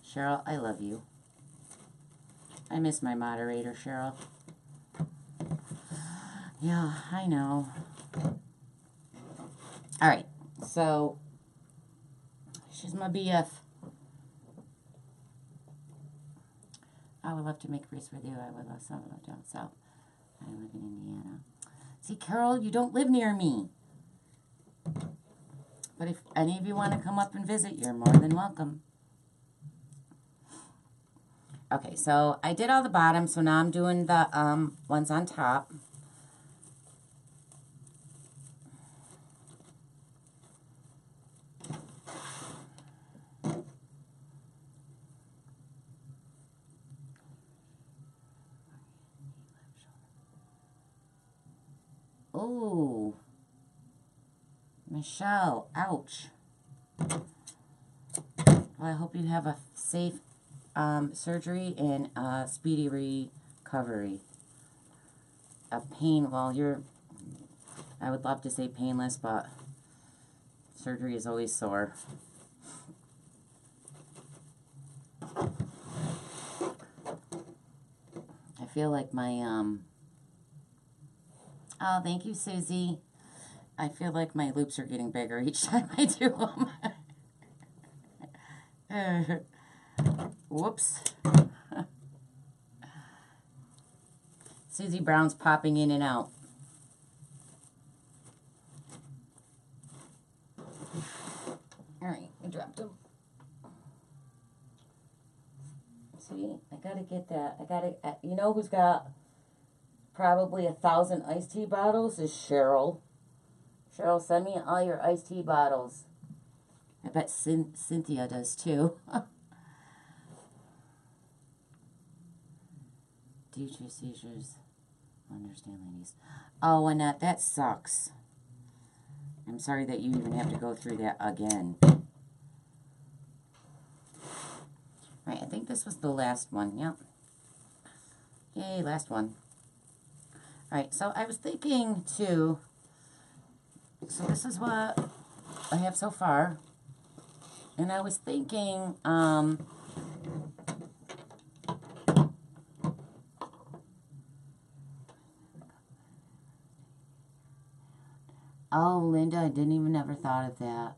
Speaker 1: Cheryl, I love you. I miss my moderator, Cheryl. Yeah, I know. All right, so she's my BF. I would love to make wreaths with you. I would love some of them down south. I live in Indiana. See, Carol, you don't live near me. But if any of you want to come up and visit, you're more than welcome. Okay, so I did all the bottoms, so now I'm doing the ones on top. Oh, Michelle, ouch. Well, I hope you have a safe surgery and speedy recovery. Of pain, well, I would love to say painless, but surgery is always sore. I feel like my, oh, thank you, Susie. I feel like my loops are getting bigger each time I do them. Whoops. Susie Brown's popping in and out. All right, I dropped them. See, I gotta get that. You know who's got probably 1,000 iced tea bottles is Cheryl. Cheryl, send me all your iced tea bottles. I bet Cynthia does too. Future seizures. Understand, ladies. Oh, Annette, that sucks. I'm sorry that you even have to go through that again. Right, I think this was the last one. Yep. Yay, last one. Alright, so I was thinking, too, So this is what I have so far. And I was thinking, oh, Linda, I didn't even ever thought of that.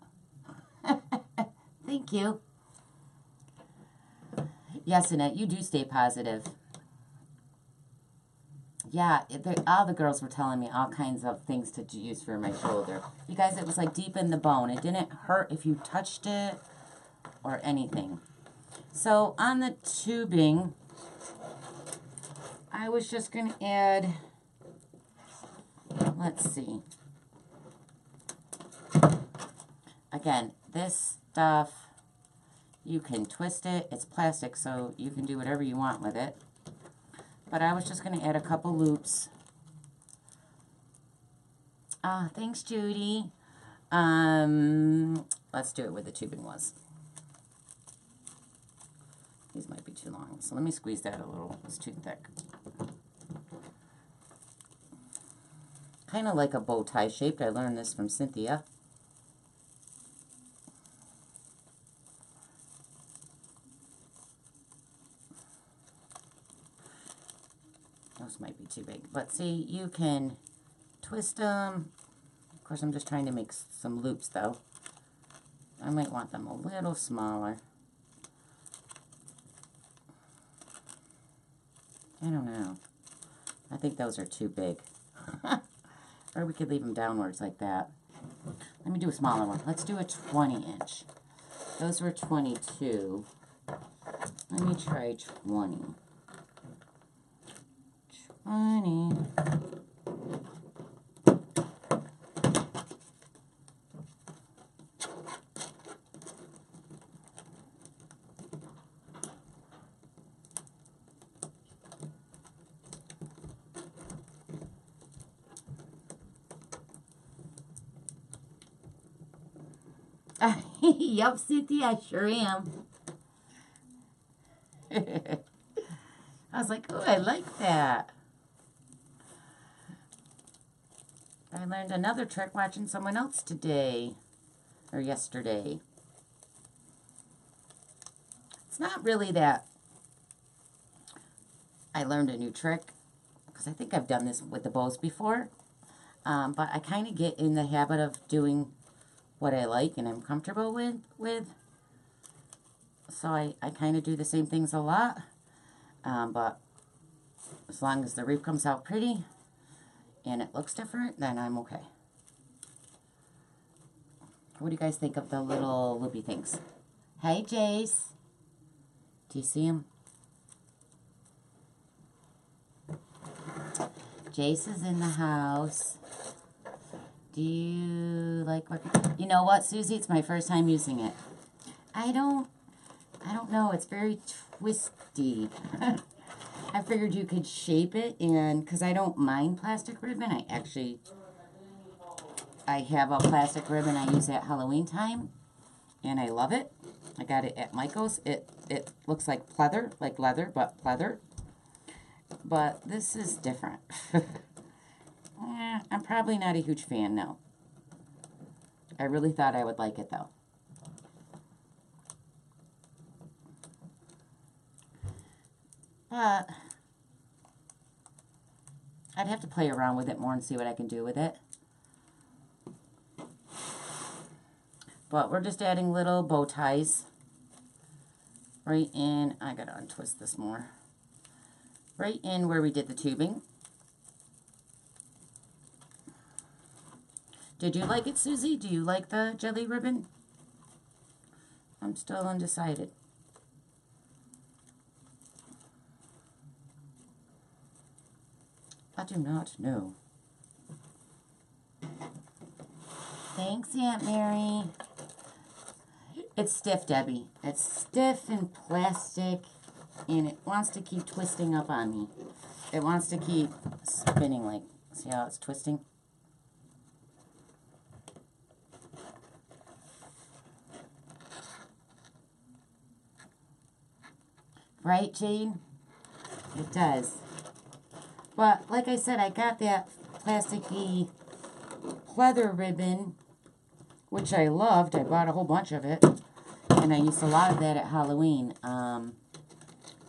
Speaker 1: Thank you. Yes, Annette, you do stay positive. Yeah, all the girls were telling me all kinds of things to use for my shoulder. You guys, it was like deep in the bone. It didn't hurt if you touched it or anything. So on the tubing, I was just going to add, let's see. Again, this stuff, you can twist it. It's plastic, so you can do whatever you want with it. But I was just going to add a couple loops. Thanks, Judy. Let's do it where the tubing was. These might be too long, so let me squeeze that a little. It's too thick. Kind of like a bow tie shaped. I learned this from Cynthia. Those might be too big. But see, you can twist them. Of course, I'm just trying to make some loops, though. I might want them a little smaller. I don't know. I think those are too big. Or we could leave them downwards like that. Let me do a smaller one. Let's do a 20-inch. Those were 22. Let me try 20. 20. Yup, Cynthia, I sure am. I was like, oh, I like that. I learned another trick watching someone else today, or yesterday. It's not really that I learned a new trick, because I think I've done this with the bows before, but I kind of get in the habit of doing what I like and I'm comfortable with. So I kind of do the same things a lot, but as long as the wreath comes out pretty and it looks different, then I'm okay. What do you guys think of the little loopy things? Hey, Jace. Do you see him? Jace is in the house. Do you like what? You know what, Susie? It's my first time using it. I don't know. It's very twisty. I figured you could shape it, and because I don't mind plastic ribbon, I have a plastic ribbon I use at Halloween time, and I love it. I got it at Michael's. It looks like pleather, like leather, but pleather. But this is different. I'm probably not a huge fan, no. I really thought I would like it, though. But I'd have to play around with it more and see what I can do with it. But we're just adding little bow ties right in. I gotta untwist this more. Right in where we did the tubing. Did you like it, Susie? Do you like the jelly ribbon? I'm still undecided. I do not know. Thanks, Aunt Mary. It's stiff, Debbie. It's stiff and plastic, and it wants to keep twisting up on me. It wants to keep spinning, like, see how it's twisting? Right, Jane? It does. But, like I said, I got that plasticky pleather ribbon, which I loved. I bought a whole bunch of it. And I used a lot of that at Halloween on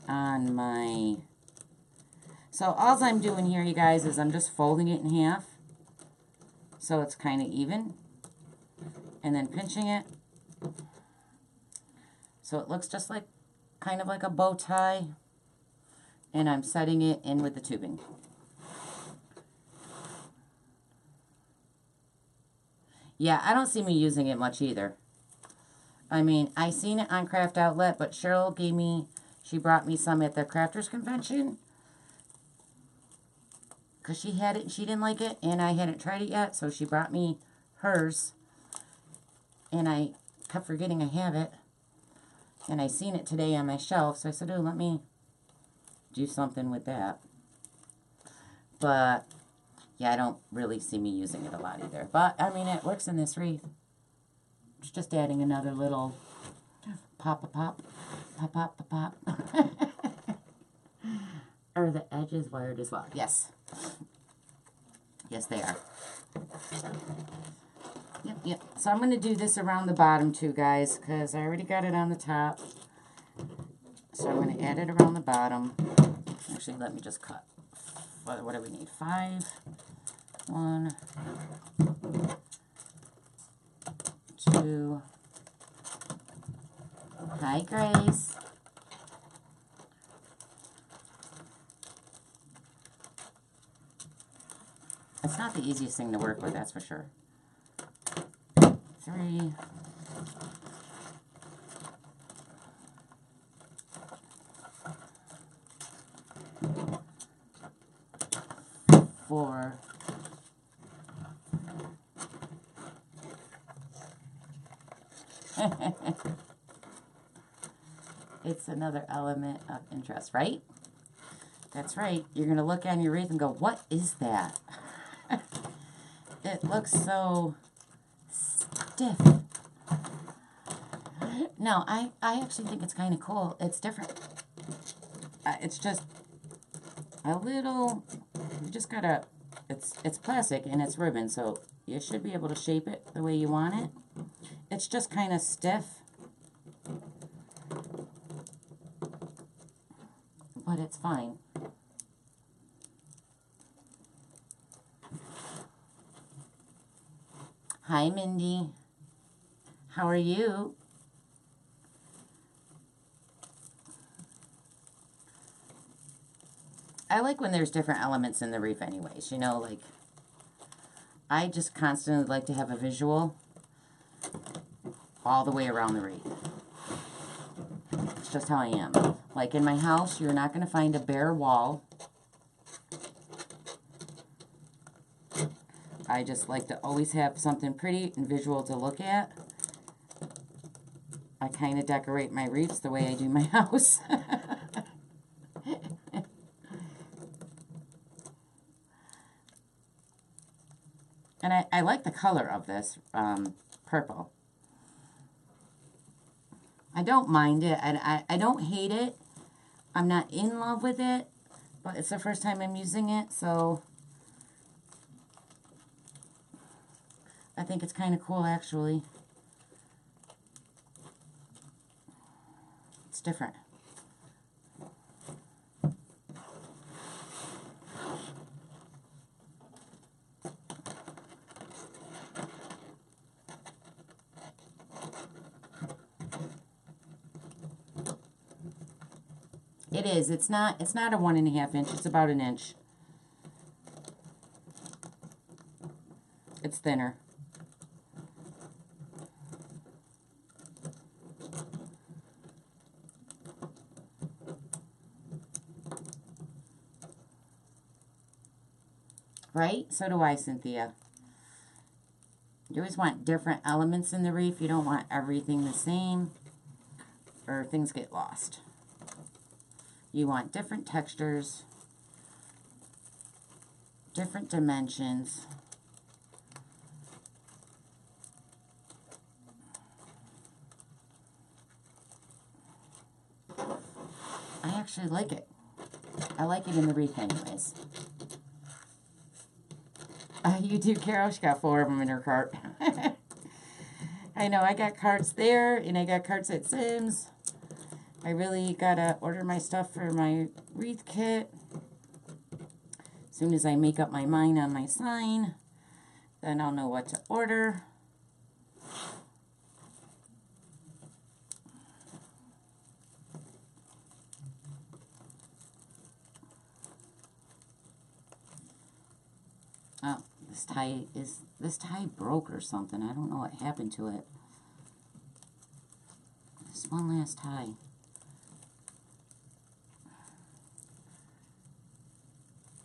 Speaker 1: my... So all I'm doing here, you guys, is I'm just folding it in half so it's kind of even. And then pinching it so it looks just like, kind of like a bow tie. And I'm setting it in with the tubing. Yeah, I don't see me using it much either. I mean, I seen it on Craft Outlet, but Cheryl gave me, she brought me some at the Crafters Convention. Because she had it and she didn't like it, and I hadn't tried it yet, so she brought me hers. And I kept forgetting I have it. And I seen it today on my shelf, so I said, oh, let me do something with that. But, yeah, I don't really see me using it a lot either. But, I mean, it works in this wreath. It's just adding another little pop. Are the edges wired as well? Yes. Yes, they are. Yep. So I'm going to do this around the bottom too, guys, because I already got it on the top. So I'm going to add it around the bottom. Actually, let me just cut. What do we need? 5. 1, 2. Hi, Grace. It's not the easiest thing to work with, that's for sure. 3. 4. It's another element of interest, right? That's right. You're going to look on your wreath and go, what is that? It looks so stiff. No, I actually think it's kind of cool. It's different. It's just a little, you just got to, it's plastic and it's ribbon, so you should be able to shape it the way you want it. It's just kind of stiff. But it's fine. Hi, Mindy. How are you? I like when there's different elements in the wreath anyways. You know, like, I just constantly like to have a visual all the way around the wreath. It's just how I am. Like in my house, you're not going to find a bare wall. I just like to always have something pretty and visual to look at. I kind of decorate my wreaths the way I do my house. And I like the color of this purple. I don't mind it. I don't hate it. I'm not in love with it, but it's the first time I'm using it, so I think it's kind of cool, actually. It's different. It is. It's not a 1.5 inch. It's about an inch. It's thinner. Right? So do I, Cynthia. You always want different elements in the wreath. You don't want everything the same, or things get lost. You want different textures, different dimensions. I actually like it. I like it in the wreath anyways. You do, Carol? She got 4 of them in her cart. I know, I got carts there, and I got carts at Sims. I really gotta order my stuff for my wreath kit. As soon as I make up my mind on my sign, then I'll know what to order. Oh, this tie broke or something. I don't know what happened to it. Just one last tie.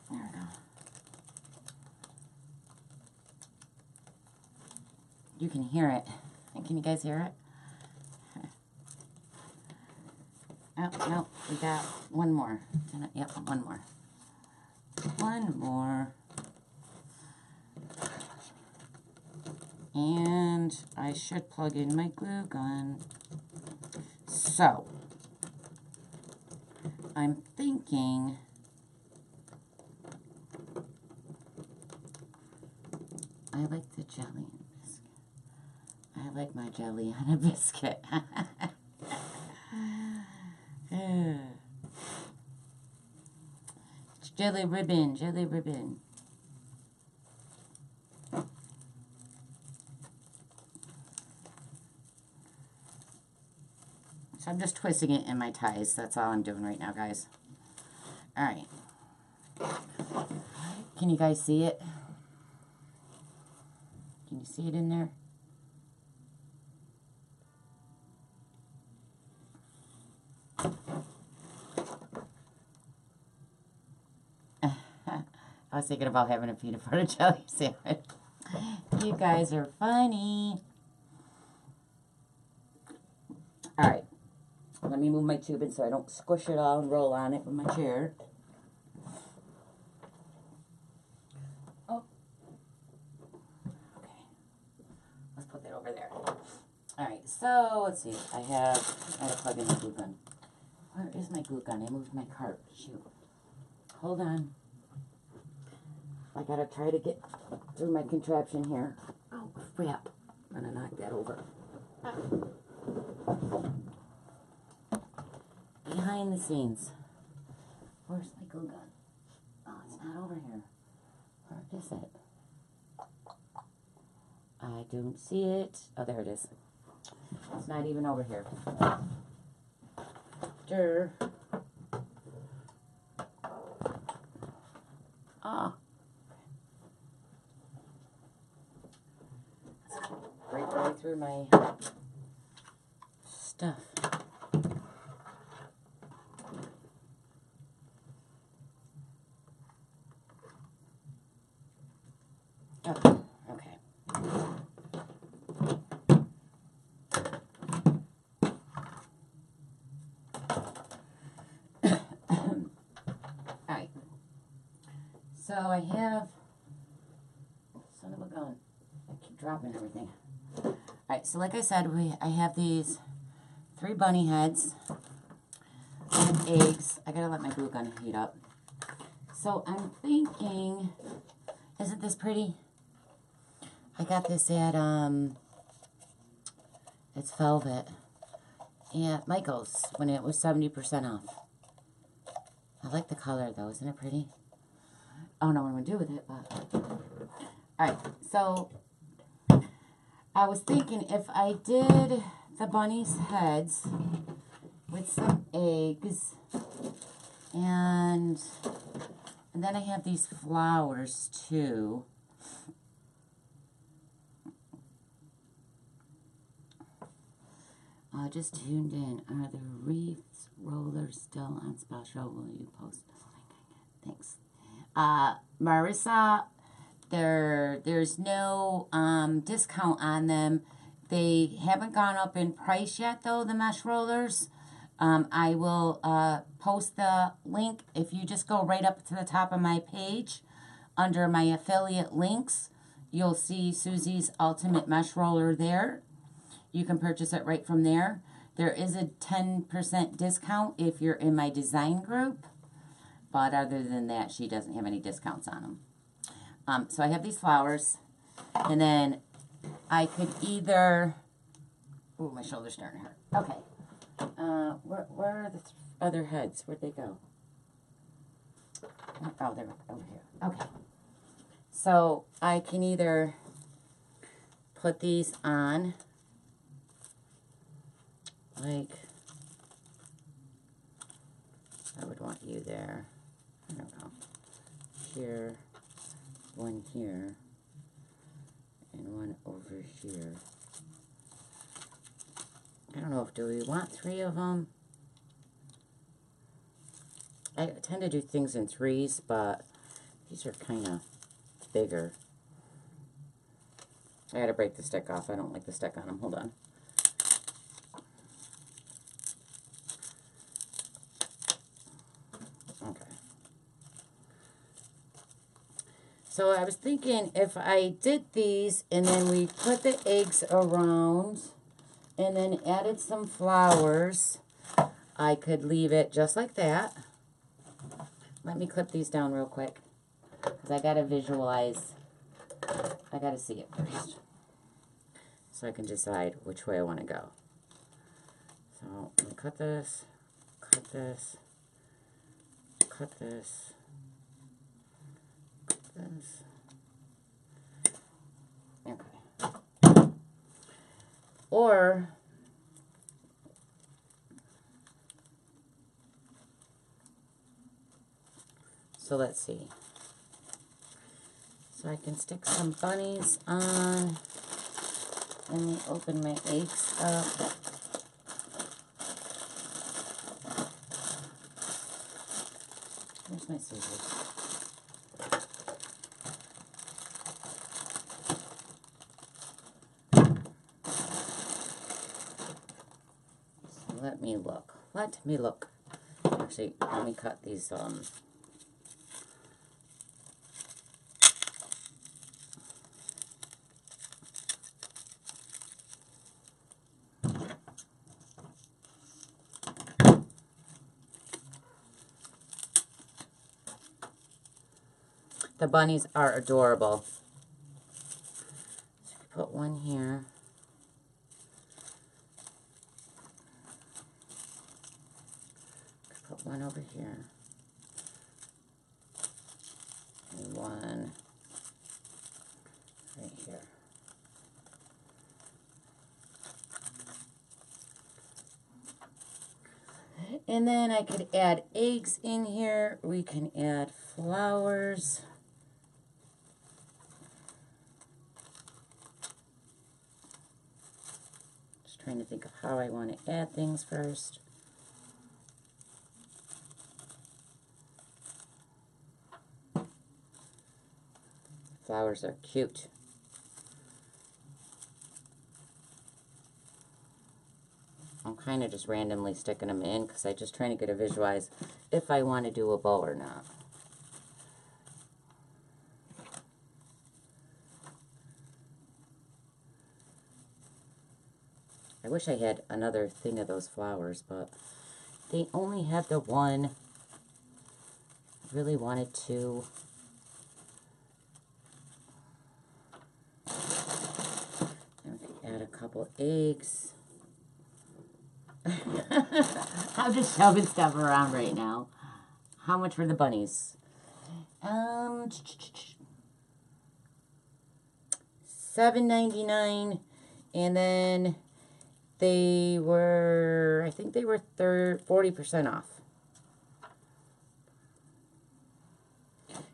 Speaker 1: There we go. You can hear it. Can you guys hear it? Oh, no, we got one more. Yep, one more. One more. And I should plug in my glue gun. So, I'm thinking I like the jelly and biscuit. I like my jelly on a biscuit. It's jelly ribbon, jelly ribbon. So I'm just twisting it in my ties. That's all I'm doing right now, guys. All right. Can you guys see it? Can you see it in there? I was thinking about having a peanut butter jelly sandwich. You guys are funny. All right. Let me move my tube in so I don't squish it all and roll on it with my chair. Oh. Okay. Let's put that over there. All right. So, let's see. I gotta plug in my glue gun. Where is my glue gun? I moved my cart. Shoot. Hold on. I gotta try to get through my contraption here. Oh, crap. I'm gonna knock that over. Behind the scenes. Where's my glue gun? Oh, it's not over here. Where is it? I don't see it. Oh, there it is. It's not even over here. Sure. Ah. Break right through my stuff. Okay. Alright. So I have, son of a gun, I keep dropping everything. Alright, so like I said, I have these 3 bunny heads. I have eggs. I gotta let my glue gun heat up. So I'm thinking, isn't this pretty? I got this at, it's velvet, at Michael's when it was 70% off. I like the color though, isn't it pretty? I don't know what I'm going to do with it, but... Alright, so I was thinking if I did the bunny's heads with some eggs, and then I have these flowers too. Just tuned in. Are the wreaths rollers still on special? Will you post the link? Thanks. Marissa, there's no discount on them. They haven't gone up in price yet, though, the mesh rollers. I will post the link. If you just go right up to the top of my page, under my affiliate links, you'll see Susie's Ultimate Mesh Roller there. You can purchase it right from there. There is a 10% discount if you're in my design group. But other than that, she doesn't have any discounts on them. So I have these flowers, and then I could either, ooh, my shoulder's starting to hurt. Okay. Where are the other heads? Where'd they go? Oh, they're over here. Okay. So I can either put these on, like, I would want you there. I don't know. Here, one here, and one over here. I don't know if, do we want 3 of them? I tend to do things in 3s, but these are kind of bigger. I gotta break the stick off. I don't like the stick on them. Hold on. Okay. So I was thinking if I did these and then we put the eggs around and then added some flowers, I could leave it just like that. Let me clip these down real quick because I gotta visualize. I gotta see it first so I can decide which way I want to go. So I'm gonna cut this, cut this, cut this, cut this. Okay. Or so let's see. So I can stick some bunnies on. Let me open my eggs up. Where's my scissors? So let me look. Let me look. Actually, let me cut these the bunnies are adorable. So put one here. Put one over here. And one right here. And then I could add eggs in here. We can add flowers. Just trying to think of how I want to add things first. Flowers are cute. I'm kind of just randomly sticking them in because I'm just trying to get a visualize if I want to do a bow or not. I wish I had another thing of those flowers, but they only had the one. I really wanted to. And we can add a couple eggs. I'm just shoving stuff around right now. How much were the bunnies? $7.99, and then they were, I think they were 40% off.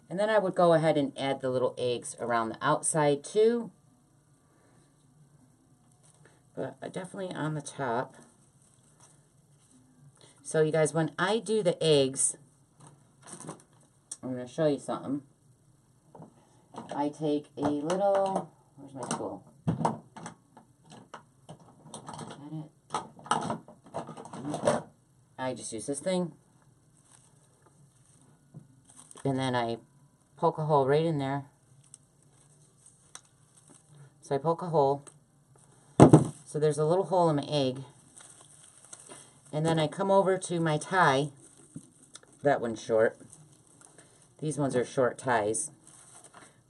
Speaker 1: And then I would go ahead and add the little eggs around the outside too, but definitely on the top. So you guys, when I do the eggs, I'm going to show you something. I take a little, where's my tool? Is that it? I just use this thing. And then I poke a hole right in there. So I poke a hole. So there's a little hole in my egg. And then I come over to my tie. That one's short. These ones are short ties.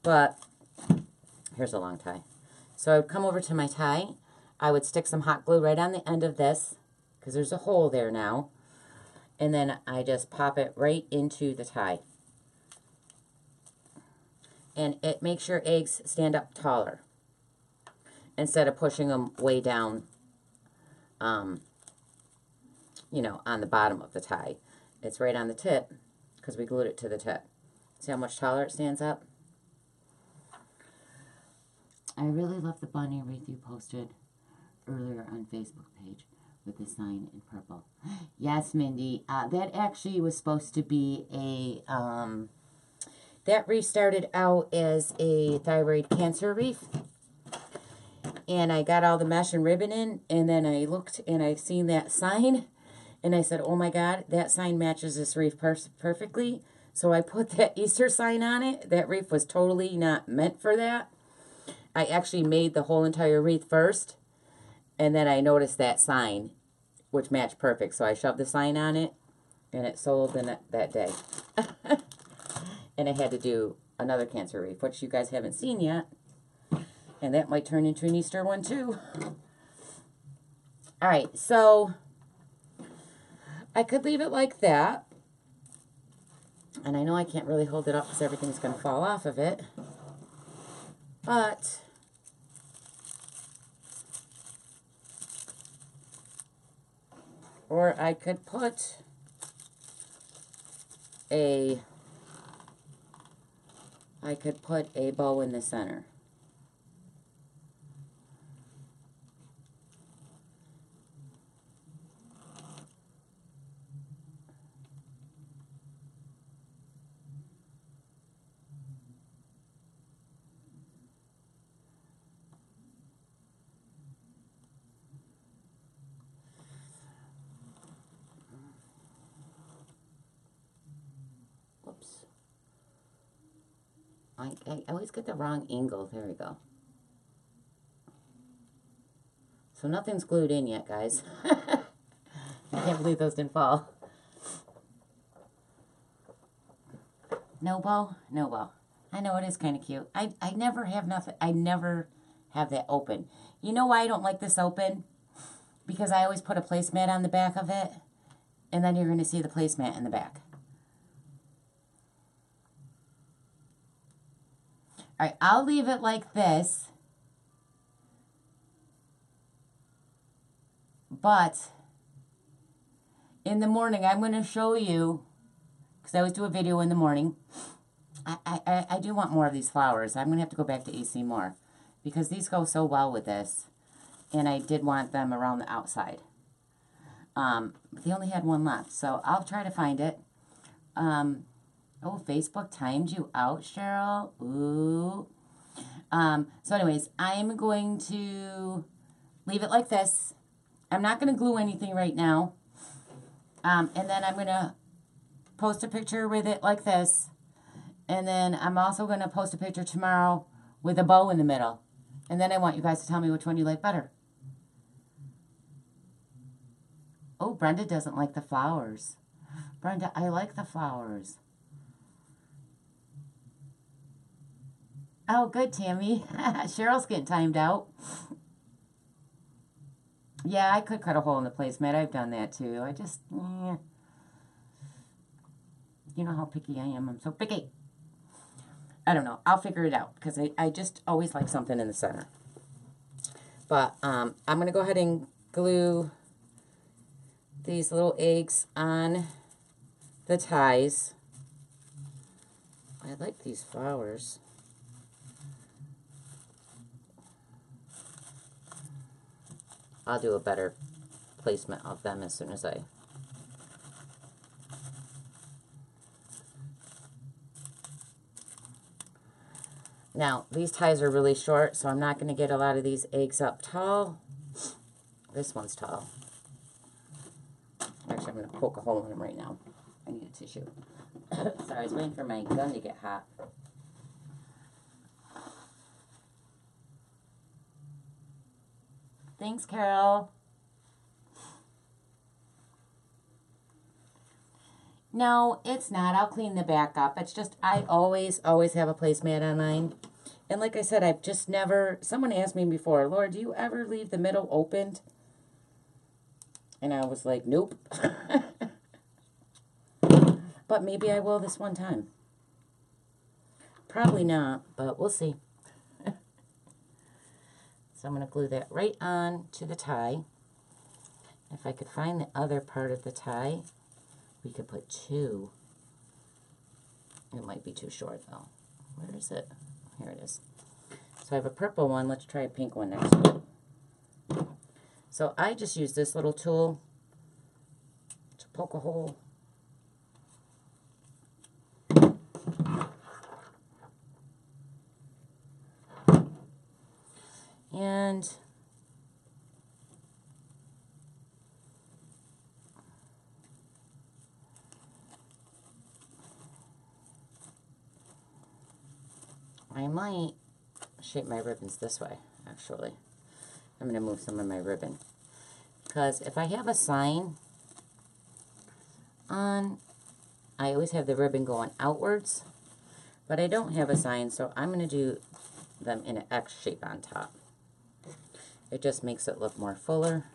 Speaker 1: But here's a long tie. So I would come over to my tie. I would stick some hot glue right on the end of this, because there's a hole there now. And then I just pop it right into the tie. And it makes your eggs stand up taller, instead of pushing them way down, you know, on the bottom of the tie. It's right on the tip, because we glued it to the tip. See how much taller it stands up? I really love the bunny wreath you posted earlier on Facebook page with the sign in purple. Yes, Mindy. That actually was supposed to be a, that wreath started out as a thyroid cancer wreath. And I got all the mesh and ribbon in, and then I looked and I seen that sign, and I said, oh my God, that sign matches this wreath perfectly. So I put that Easter sign on it. That wreath was totally not meant for that. I actually made the whole entire wreath first, and then I noticed that sign, which matched perfect. So I shoved the sign on it, and it sold that day. And I had to do another cancer wreath, which you guys haven't seen yet. And that might turn into an Easter one too. All right, so I could leave it like that. And I know I can't really hold it up because everything's going to fall off of it. But or I could put a bow in the center. Whoops. I always get the wrong angle. There we go. So nothing's glued in yet, guys. I can't believe those didn't fall. No bow? No bow. I know it is kind of cute. I never have nothing. I never have that open. You know why I don't like this open? Because I always put a placemat on the back of it. And then you're going to see the placemat in the back. All right, I'll leave it like this. But in the morning, I'm going to show you, because I always do a video in the morning. I do want more of these flowers. I'm going to have to go back to AC more, because these go so well with this. And I did want them around the outside. But they only had one left, so I'll try to find it. Oh, Facebook timed you out, Cheryl. Ooh. So anyways, I'm going to leave it like this. I'm not going to glue anything right now. And then I'm going to post a picture with it like this. And then I'm also going to post a picture tomorrow with a bow in the middle. And then I want you guys to tell me which one you like better. Oh, Brenda doesn't like the flowers. Brenda, I like the flowers. Oh, good, Tammy. Cheryl's getting timed out. Yeah, I could cut a hole in the placemat. I've done that too. I just, you know how picky I am. I'm so picky. I don't know. I'll figure it out because I just always like something in the center. But I'm going to go ahead and glue these little eggs on the ties. I like these flowers. I'll do a better placement of them as soon as I... Now, these ties are really short, so I'm not going to get a lot of these eggs up tall. This one's tall. Actually, I'm going to poke a hole in them right now. I need a tissue. Sorry, I was waiting for my gun to get hot. Thanks, Carol. No, it's not. I'll clean the back up. It's just I always have a placemat on mine. And like I said, I've just never... Someone asked me before, Laura, do you ever leave the middle opened? And I was like, nope. But maybe I will this one time. Probably not, but we'll see. So I'm going to glue that right on to the tie. If I could find the other part of the tie, we could put two. It might be too short, though. Where is it? Here it is. So I have a purple one. Let's try a pink one next to it. So I just use this little tool to poke a hole. And I might shape my ribbons this way, actually. I'm going to move some of my ribbon. Because if I have a sign on, I always have the ribbon going outwards. But I don't have a sign, so I'm going to do them in an X shape on top. It just makes it look more fuller.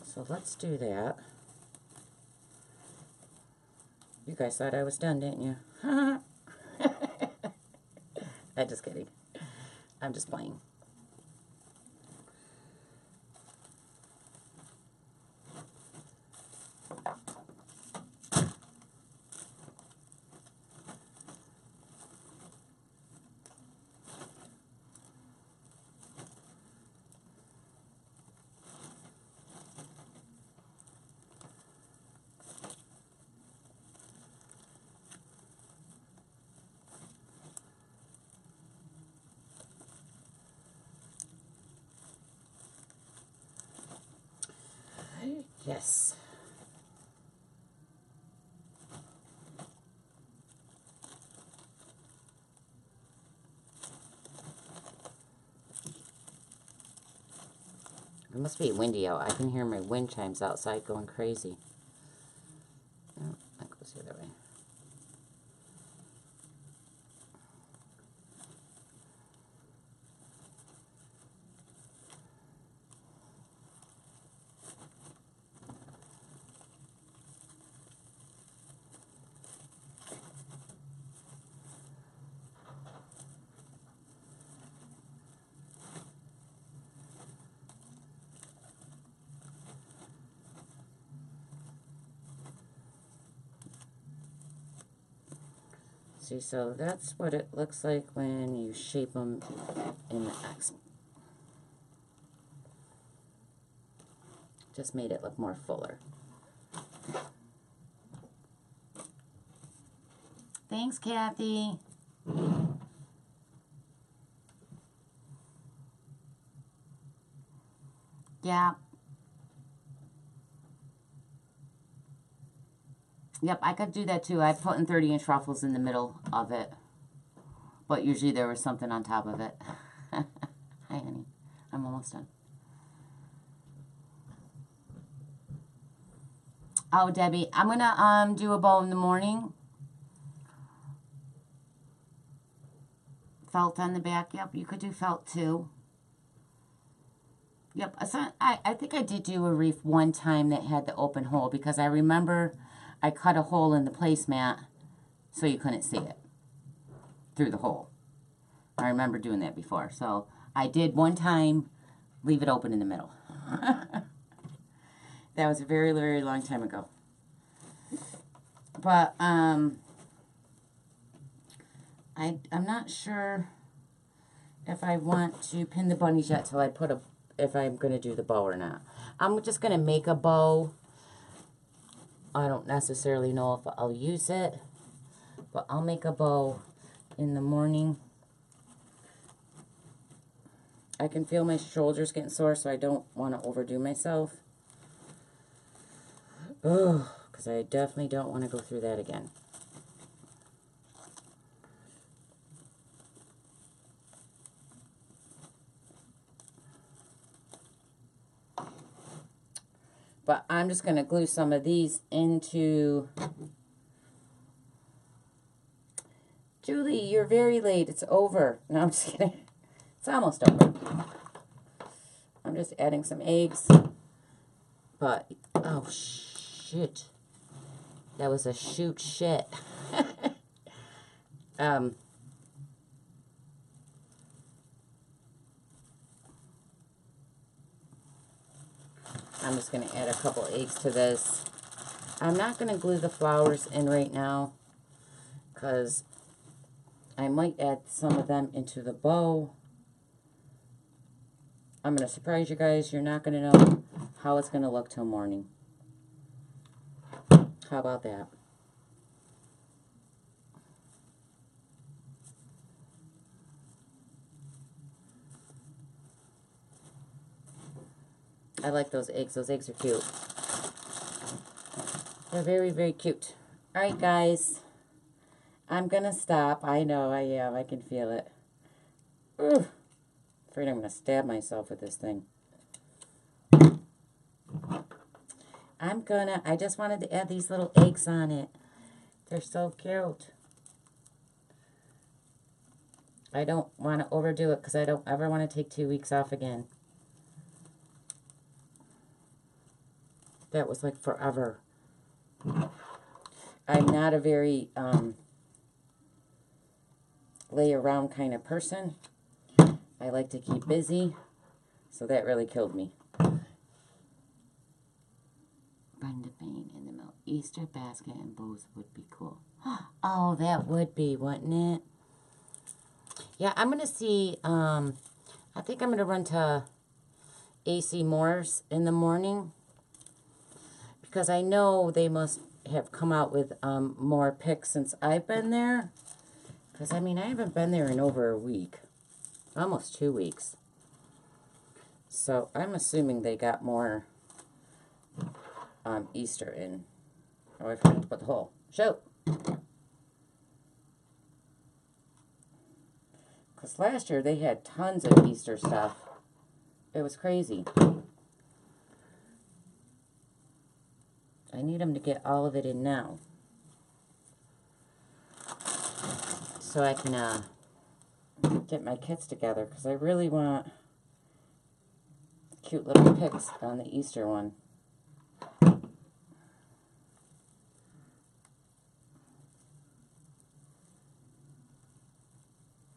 Speaker 1: So let's do that. You guys thought I was done, didn't you? I'm just kidding. I'm just playing. Yes. It must be windy out. I can hear my wind chimes outside going crazy. Oh, that goes the other way. See, so that's what it looks like when you shape them in the X. Just made it look more fuller. Thanks, Kathy. Yeah. Yep, I could do that too. I put in 30-inch ruffles in the middle of it. But usually there was something on top of it. Hi, honey. I'm almost done. Oh, Debbie, I'm going to do a bow in the morning. Felt on the back. Yep, you could do felt too. Yep, I think I did do a wreath one time that had the open hole because I remember I cut a hole in the placemat so you couldn't see it through the hole. I remember doing that before. So I did one time leave it open in the middle. That was a very, very long time ago. But I'm not sure if I want to pin the bunnies yet till I put if I'm going to do the bow or not. I'm just going to make a bow. I don't necessarily know if I'll use it, but I'll make a bow in the morning. I can feel my shoulders getting sore, so I don't want to overdo myself. Oh, because I definitely don't want to go through that again. But I'm just going to glue some of these into... Julie, you're very late. It's over. No, I'm just kidding. It's almost over. I'm just adding some eggs. But, oh, shit. That was a shoot shit. I'm just going to add a couple eggs to this. I'm not going to glue the flowers in right now because I might add some of them into the bow. I'm going to surprise you guys. You're not going to know how it's going to look till morning. How about that? I like those eggs. Those eggs are cute. They're very, very cute. All right, guys. I'm going to stop. I know I am. I can feel it. Ugh. Afraid I'm going to stab myself with this thing. I just wanted to add these little eggs on it. They're so cute. I don't want to overdo it because I don't ever want to take 2 weeks off again. That was like forever. I'm not a very lay around kind of person. I like to keep busy, so that really killed me. Brenda Bain in the middle. Easter basket and bows would be cool. Oh, that would be, wouldn't it? Yeah, I'm going to see, I think I'm going to run to AC Moore's in the morning. Because I know they must have come out with more picks since I've been there. Because, I mean, I haven't been there in over a week. Almost 2 weeks. So, I'm assuming they got more Easter in. Oh, I forgot to put the hole. Shoot! Because last year they had tons of Easter stuff. It was crazy. I need them to get all of it in now. So I can get my kits together. Because I really want cute little pics on the Easter one.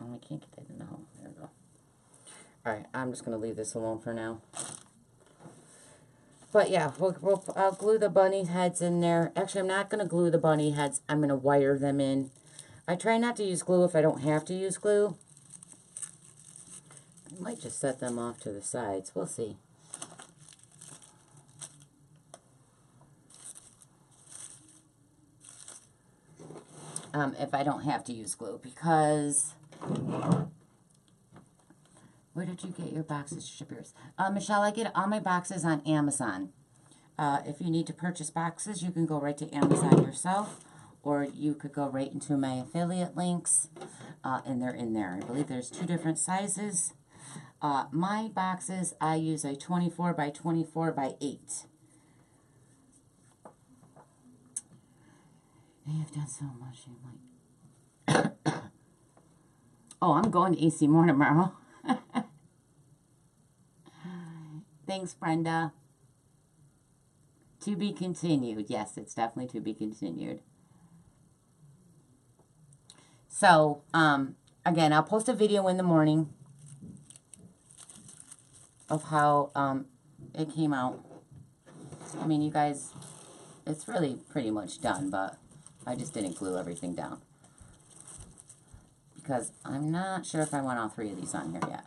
Speaker 1: Oh, I can't get that in the hole. There we go. Alright, I'm just going to leave this alone for now. But yeah, I'll glue the bunny heads in there. Actually, I'm not going to glue the bunny heads. I'm going to wire them in. I try not to use glue if I don't have to use glue. I might just set them off to the sides. We'll see. If I don't have to use glue, because... Where did you get your boxes to ship yours? Michelle, I get all my boxes on Amazon. If you need to purchase boxes, you can go right to Amazon yourself, or you could go right into my affiliate links, and they're in there. I believe there's 2 different sizes. My boxes, I use a 24 by 24 by 8. They have done so much. I'm like, oh, I'm going to AC Moore tomorrow. Thanks, Brenda. To be continued. Yes, it's definitely to be continued. So, again, I'll post a video in the morning of how it came out. I mean, you guys, it's really pretty much done, but I just didn't glue everything down. Because I'm not sure if I want all 3 of these on here yet.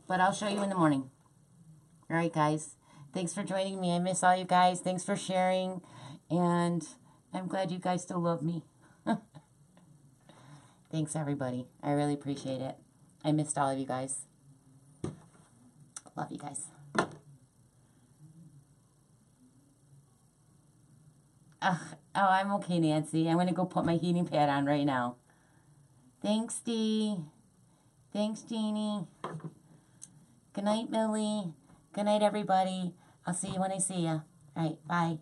Speaker 1: But I'll show you in the morning. All right, guys. Thanks for joining me. I miss all you guys. Thanks for sharing. And I'm glad you guys still love me. Thanks, everybody. I really appreciate it. I missed all of you guys. Love you guys. Oh, I'm okay, Nancy. I'm going to go put my heating pad on right now. Thanks, Dee. Thanks, Jeannie. Good night, Millie. Good night, everybody. I'll see you when I see you. All right, bye.